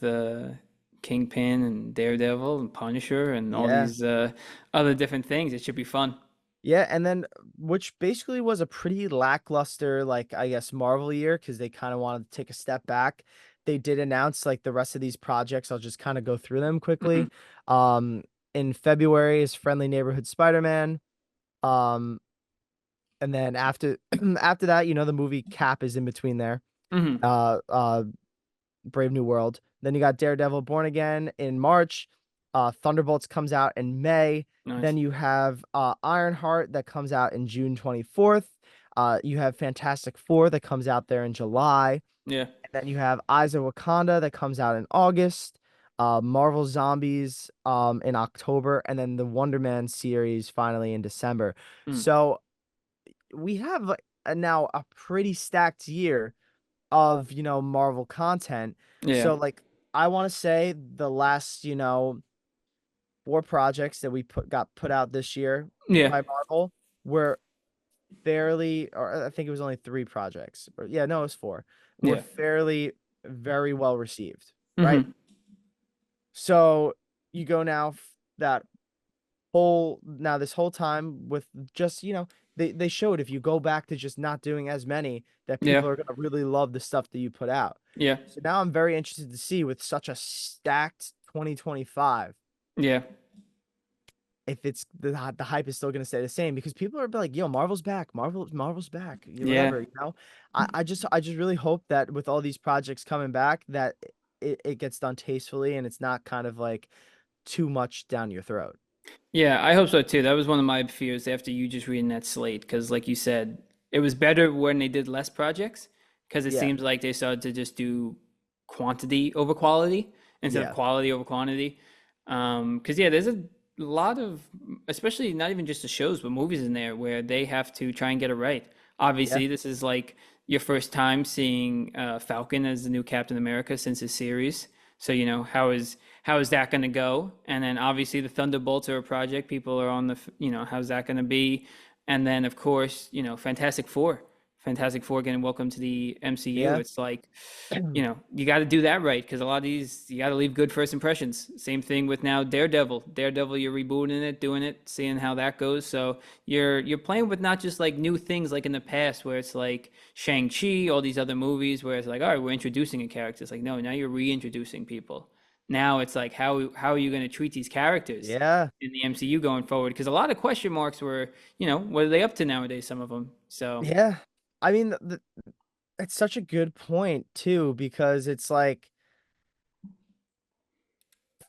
Kingpin and Daredevil and Punisher and all yeah. these other different things. It should be fun. Yeah, and then which basically was a pretty lackluster, like I guess Marvel year because they kind of wanted to take a step back. They did announce like the rest of these projects. I'll just kind of go through them Hmm. quickly. Um, in February is Friendly Neighborhood Spider-Man. Um, and then after after that, the movie Cap is in between there. Hmm. Uh, uh, Brave New World. Then you got Daredevil Born Again in March. Thunderbolts comes out in May. Nice. Then you have Ironheart that comes out in June 24th. You have Fantastic Four that comes out there in July. Yeah. And then you have Eyes of Wakanda that comes out in August. Marvel Zombies in October. And then the Wonder Man series finally in December. Mm. So we have now a pretty stacked year of Marvel content. Yeah. So like I want to say the last 4 projects that we got put out this year Yeah. by Marvel were fairly, or I think it was only 3 projects, or yeah, no, it was 4, were Yeah. fairly very well received, right? Hmm. So you go now that this whole time with just they showed if you go back to just not doing as many that Yeah. people are gonna really love the stuff that you put out. Yeah. So now I'm very interested to see with such a stacked 2025 Yeah. if it's the hype is still gonna stay the same because people are like, yo, Marvel's back, Marvel's back, Yeah. whatever. I just really hope that with all these projects coming back that it gets done tastefully and it's not kind of like too much down your throat. Yeah, I hope so too. That was one of my fears after you just reading that slate, because like you said, it was better when they did less projects, because it Yeah, seems like they started to just do quantity over quality instead of yeah, quality over quantity. Because yeah, there's a lot of, especially not even just the shows, but movies in there where they have to try and get it right. yeah, Obviously, this is like your first time seeing Falcon as the new Captain America since his series. So, how is that going to go? And then obviously the Thunderbolts are a project. People are on how's that going to be? And then of course, Fantastic Four. Fantastic Four getting welcome to the MCU. yeah. It's like, you got to do that right because a lot of these you got to leave good first impressions. Same thing with now Daredevil. Daredevil, you're rebooting it, doing it, seeing how that goes. So you're playing with not just like new things like in the past where it's like Shang-Chi, all these other movies where it's like, all right, we're introducing a character. It's like, no, now you're reintroducing people. Now it's like how are you going to treat these characters Yeah, in the MCU going forward? Because a lot of question marks were, what are they up to nowadays? Some of them. So yeah. I mean, it's such a good point too, because it's like,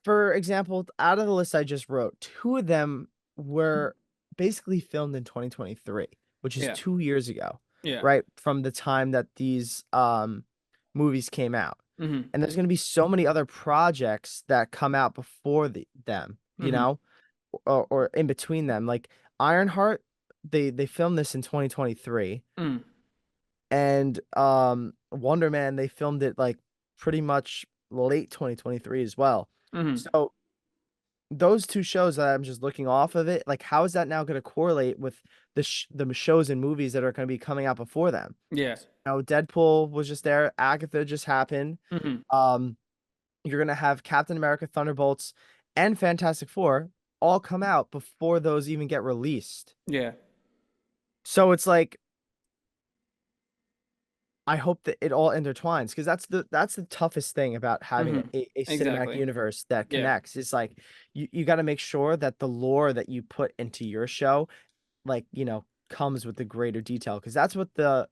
for example, out of the list I just wrote, 2 of them were basically filmed in 2023, which is yeah, 2 years ago, yeah, right? From the time that these movies came out. mm-hmm, And there's going to be so many other projects that come out before them, mm-hmm, or in between them. Like Ironheart, they filmed this in 2023, mm, and Wonder Man they filmed it like pretty much late 2023 as well. mm-hmm, So those two shows that I'm just looking off of it, like how is that now going to correlate with the shows and movies that are going to be coming out before them? Yeah. Deadpool was just there, Agatha just happened. Hmm. Um, you're gonna have Captain America, Thunderbolts, and Fantastic Four all come out before those even get released. Yeah. So it's like I hope that it all intertwines because that's the toughest thing about having Hmm. a cinematic Exactly. universe that Yeah. connects. It's like you got to make sure that the lore that you put into your show, like, comes with the greater detail because that's what the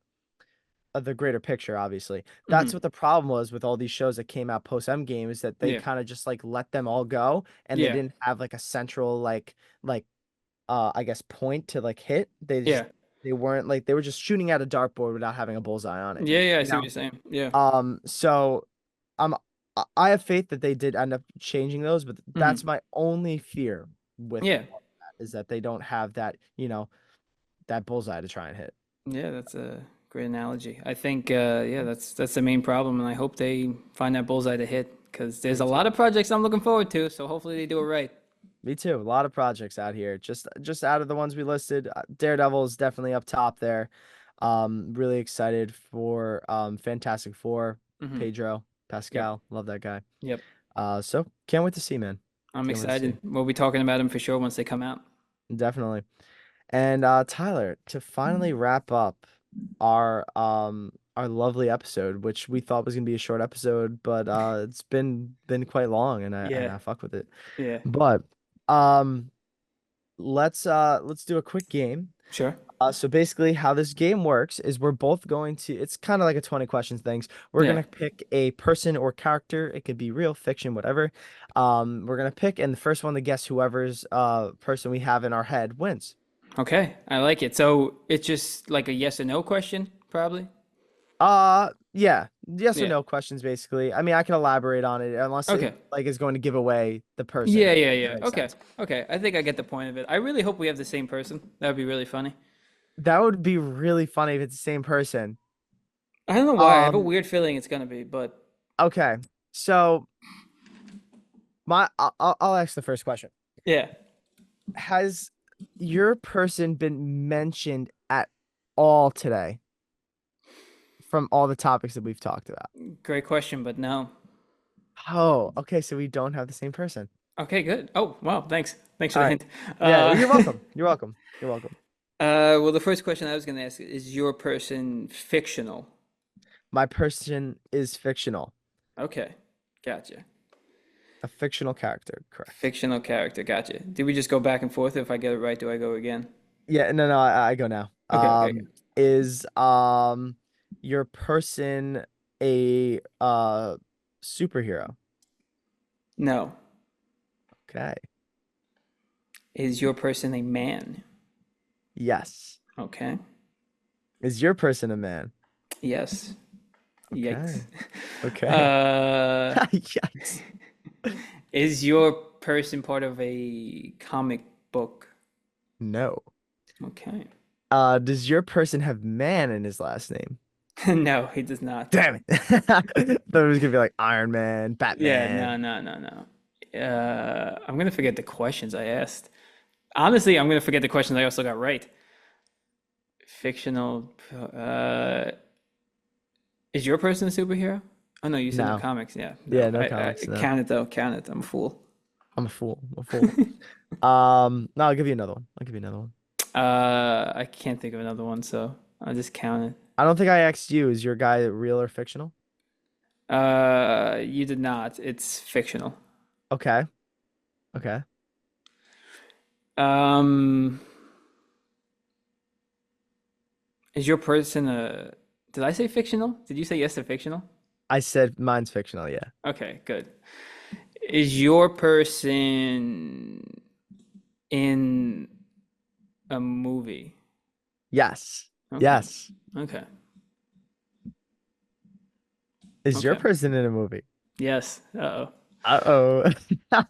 greater picture, obviously. That's Hmm. what the problem was with all these shows that came out post Endgame is that they Yeah. kind of just like let them all go and they Yeah. didn't have like a central like I guess point to like hit. Yeah. They weren't like they were just shooting at a dartboard without having a bullseye on it, Yeah. Yeah. I you see what know? you're saying. Yeah. So I'm I have faith that they did end up changing those, but that's Hmm. my only fear with Yeah. all that is that they don't have that, that bullseye to try and hit. Yeah. That's a great analogy. I think, yeah, that's the main problem, and I hope they find that bullseye to hit because there's Me a too. lot of projects I'm looking forward to. So hopefully they do it right. Me too. A lot of projects out here. Just out of the ones we listed, Daredevil is definitely up top there. Really excited for Fantastic Four, Hmm. Pedro Yep. Pascal. Love that guy. Yep. So can't wait to see, man. I'm Can't wait to see. excited. We'll be talking about them for sure once they come out. Definitely. And Tyler, to finally wrap up our lovely episode, which we thought was gonna be a short episode, but it's been quite long and Yeah. I fuck with it. Yeah. But um let's do a quick game. Sure. So basically how this game works is we're both going to it's kind of like a 20 questions things. We're Yeah. gonna pick a person or character. It could be real, fiction, whatever. We're gonna pick and the first one to guess whoever's person we have in our head wins. Okay. I like it. So it's just like a yes or no question, probably. Yeah. Yes or Yeah. no questions basically. I mean, I can elaborate on it unless it Okay. like is going to give away the Yeah, person. yeah, That yeah. makes Okay. sense. Okay. I think I get the point of it. I really hope we have the same person. That would be really funny. That would be really funny if it's the same person. I don't know why. I have a Um, weird feeling it's gonna be, but okay. So I'll ask the first question. yeah. Has your person been mentioned at all today from all the topics that we've talked about? Great question, but no. Oh, okay. So we don't have the same person. Okay, good. Oh, wow. Thanks. Thanks for All the right. hint. Yeah, Uh, you're welcome. You're welcome. You're welcome. well, the first question I was gonna ask is your person fictional? My person is fictional. Okay. Gotcha. A fictional character, correct. Fictional character. Gotcha. Did we just go back and forth? If I get it right, do I go again? Yeah, no, I go now. Okay, okay, okay. Is your person a superhero? No. Okay. Is your person a man? Yes. Okay. Is your person a man? Yes. Yikes. Okay. Okay. Uh, Yikes. is your person part of a comic book? No. Okay. Does your person have man in his last name? No, he does not. Damn it. Thought it was gonna be like Iron Man, Yeah, Batman. no, no, no, no. I'm gonna forget the questions I asked. Honestly, I'm gonna forget the questions I also got right. Fictional. Is your person a superhero? Oh no, you said no No. comics. Yeah, Yeah, no. no I comics, no. count it though. Count it. I'm a fool. I'm a fool. I'm a fool. No, I'll give you another one. I'll give you another one. I can't think of another one, so I'll just count it. I don't think I asked you, is your guy real or fictional? You did not. It's fictional. Okay. Okay. Um, is your person a? Did I say fictional? Did you say yes to fictional? I said mine's fictional, yeah. Okay, good. Is your person in a movie? Yes. Okay. Yes. Okay. Is your Okay. person in a movie? Yes. Uh-oh. Uh-oh.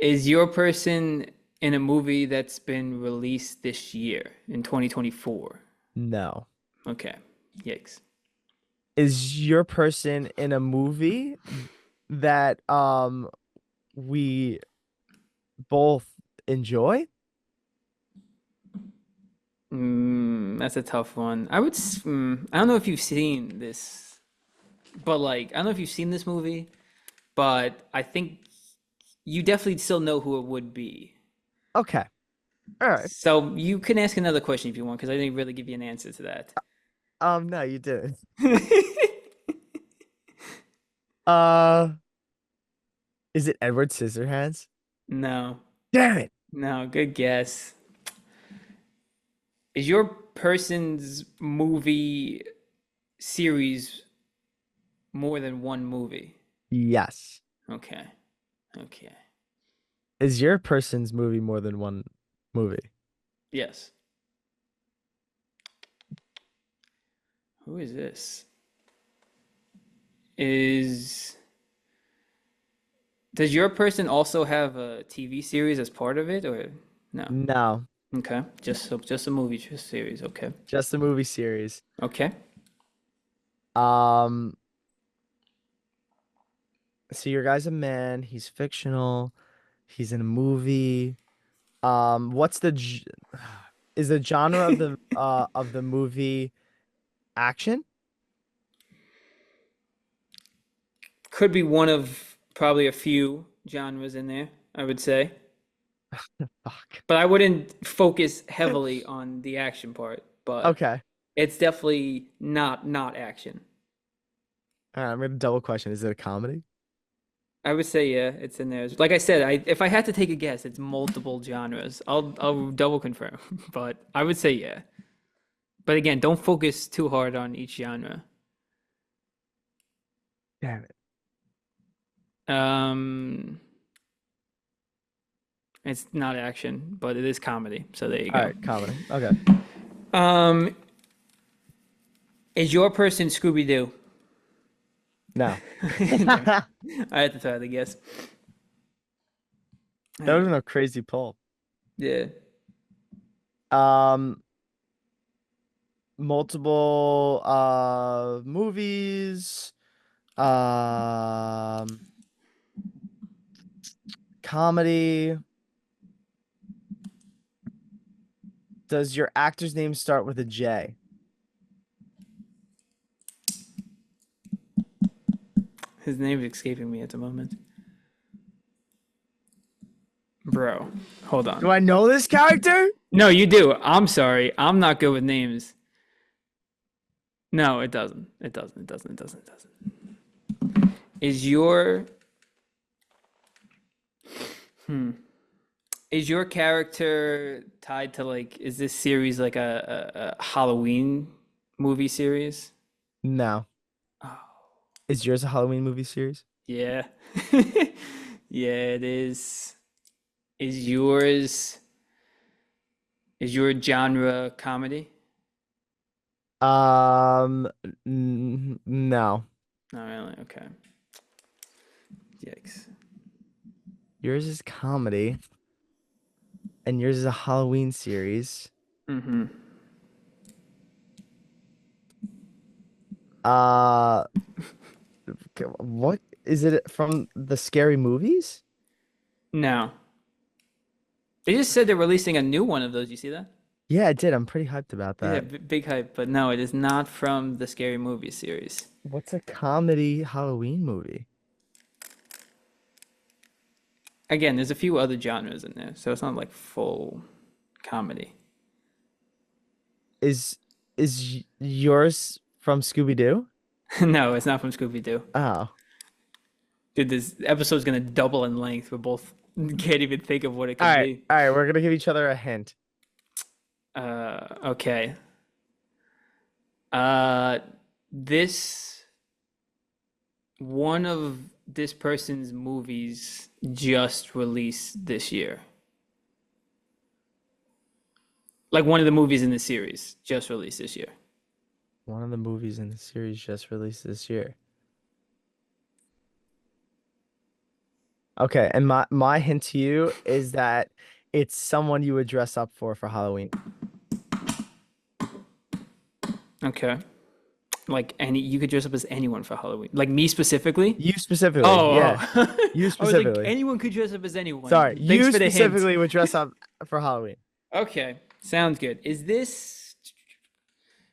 Is your person in a movie that's been released this year in 2024? No. Okay. Yikes. Is your person in a movie that we both enjoy? That's a tough one. I don't know if you've seen this, but like, I don't know if you've seen this movie, but I think you definitely still know who it would be. Okay. All right. So you can ask another question if you want, because I didn't really give you an answer to that. No, you didn't. Uh, is it Edward Scissorhands? No, Damn it. no, good guess. Is your person's movie series more than one movie? Yes. Okay, okay. Is your person's movie more than one movie? Yes. Who is this? Is Does your person also have a TV series as part of it, or no? No, Okay, just a movie series. Okay, just a movie series. okay. Um, so your guy's a man. He's fictional. He's in a movie. What's is the genre of the movie action? Could be one of probably a few genres in there, I would say. Fuck. But I wouldn't focus heavily on the action part. But Okay. it's definitely not action. All right, I'm gonna double question. Is it a comedy? I would say yeah, it's in there. Like I said, if I had to take a guess, it's multiple genres. I'll double confirm, but I would say yeah. But again, don't focus too hard on each genre. Damn it. Um, it's not action, but it is comedy. So there you All go. right, comedy. Okay. Um, is your person Scooby Doo? No. No, That I had to try to guess. There would you have go. been a crazy pull. Yeah. Um, multiple movies. Um, comedy. Does your actor's name start with a J? His name is escaping me at the moment. Bro, hold on. Do I know this character? No, you do. I'm sorry. I'm not good with names. No, it doesn't. It doesn't. It doesn't. It doesn't. It doesn't. Is your hmm is your character tied to like is this series like a Halloween movie series? No. Oh, Is yours a Halloween movie series? yeah. Yeah, it is. Is yours is your genre comedy? No. Not really. Okay. Yikes. Yours is comedy, and yours is a Halloween series. Mm-hmm. Uh, what is it from the scary movies? No. They just said they're releasing a new one of those. You see that? Yeah, I did. I'm pretty hyped about Yeah, that. big hype, but no, it is not from the Scary Movie series. What's a comedy Halloween movie? Again, there's a few other genres in there, so it's not like full comedy. Is yours from Scooby Doo? No, it's not from Scooby Doo. Oh. Dude, this episode's gonna double in length. We both can't even think of what it All could right. be. All right, we're gonna give each other a hint. Okay. Uh, this one of this person's movies just released this year. Like one of the movies in the series just released this year. One of the movies in the series just released this year. Okay, and my hint to you is that it's someone you would dress up for Halloween. Okay. Like any, you could dress up as anyone for Halloween. Like me specifically. You specifically, Oh, yeah. oh. You I was like, specifically. anyone could dress up as Sorry, anyone. Thanks you for the hint. specifically would dress up for Halloween. Okay, sounds good. Is this?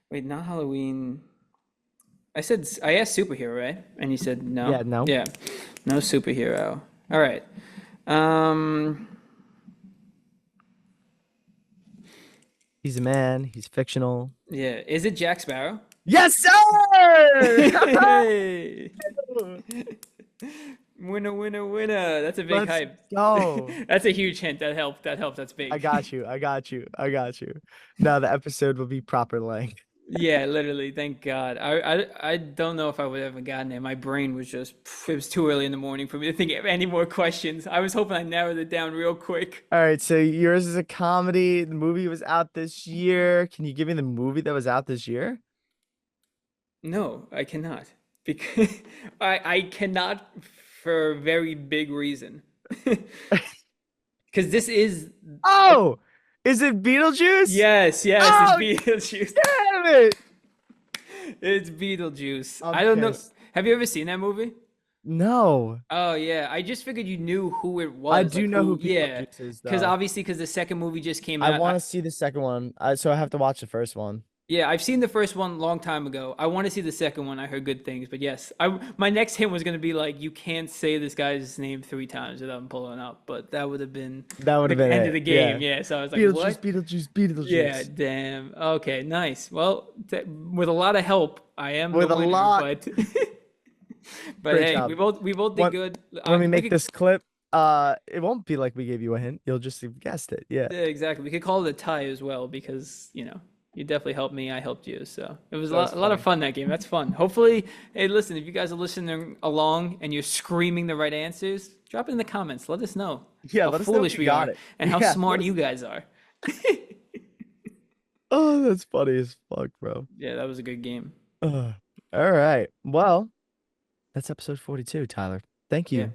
Wait, not Halloween. I asked superhero, right? And you said no. Yeah, no. Yeah, no superhero. All right. Um, He's a man. He's fictional. yeah. Is it Jack Sparrow? Yes, sir! Hey! Winner, winner, winner. That's a big Let's hype. go. That's a huge hint. That helped. That helped. That's I big. got you. I got you. I got you. Now the episode will be proper length. Yeah, literally. Thank God. I don't know if I would have ever gotten it. My brain was just, it was too early in the morning for me to think of any more questions. I was hoping I narrowed it down real quick. All right, so yours is a comedy. The movie was out this year. Can you give me the movie that was out this year? No, I cannot. Because I cannot for a very big reason. Because this is a, Oh, is it Beetlejuice? yes, yes, it's Oh, Beetlejuice. damn it. It's Beetlejuice. I'm I don't know. pissed. Have you ever seen that movie? No, Oh yeah, I just figured you knew who it I was, do like know who who, yeah. Beetlejuice is, Because though. obviously, because the second movie just came I out. want to see the second one, so I have to watch the first one. Yeah, I've seen the first one a long time ago. I want to see the second one. I heard good things, but yes, my next hint was gonna be like, you can't say this guy's name 3 times without him pulling up, but that would have been That would have the been end of it. the game. Yeah. Yeah, so I was like, Beetlejuice, what? Beetlejuice, Yeah, Beetlejuice. damn. Okay, nice. Well, with a lot of help, I am the With a winner, lot. but but Great hey, we job. both did When, good. when we We make could, this clip, it won't be like we gave you a hint. You'll just have guessed it. Yeah. yeah, exactly. We could call it a tie as well because, you definitely helped me, I helped you. So it was That was a lot of funny. fun that game. That's fun. Hopefully, hey, listen, if you guys are listening along and you're screaming the right answers, drop it in the comments. Let us know Yeah, how let us know if foolish you we got are it. and how Yeah, smart you guys are. Oh, that's funny as fuck, bro. Yeah, that was a good game. Ugh. All right. Well, that's episode 42, Tyler. Thank Yeah. you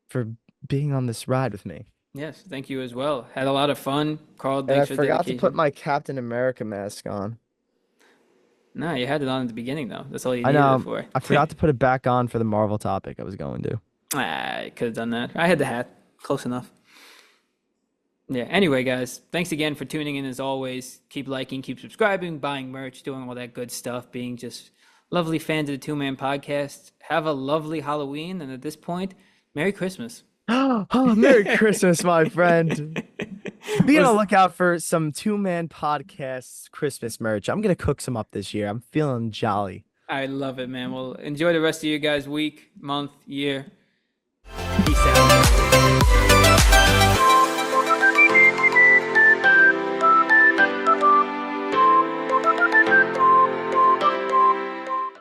for being on this ride with me. Yes, thank you as well. Had a lot of fun. Carl, And I thanks for the forgot to put dedication. my Captain America mask on. Nah, you had it on at the beginning though. That's all you I needed it know. for. I forgot to put it back on for the Marvel topic I was going to. I could have done that. I had the hat. Close enough. Yeah. Anyway, guys, thanks again for tuning in as always. Keep liking, keep subscribing, buying merch, doing all that good stuff, being just lovely fans of the Two Man Podcast. Have a lovely Halloween, and at this point, Merry Christmas. Oh, Merry Christmas, my friend. Be on the Well, lookout for some two-man podcasts Christmas merch. I'm gonna cook some up this year. I'm feeling jolly. I love it, man. Well, enjoy the rest of your guys' week, month, year. Peace out.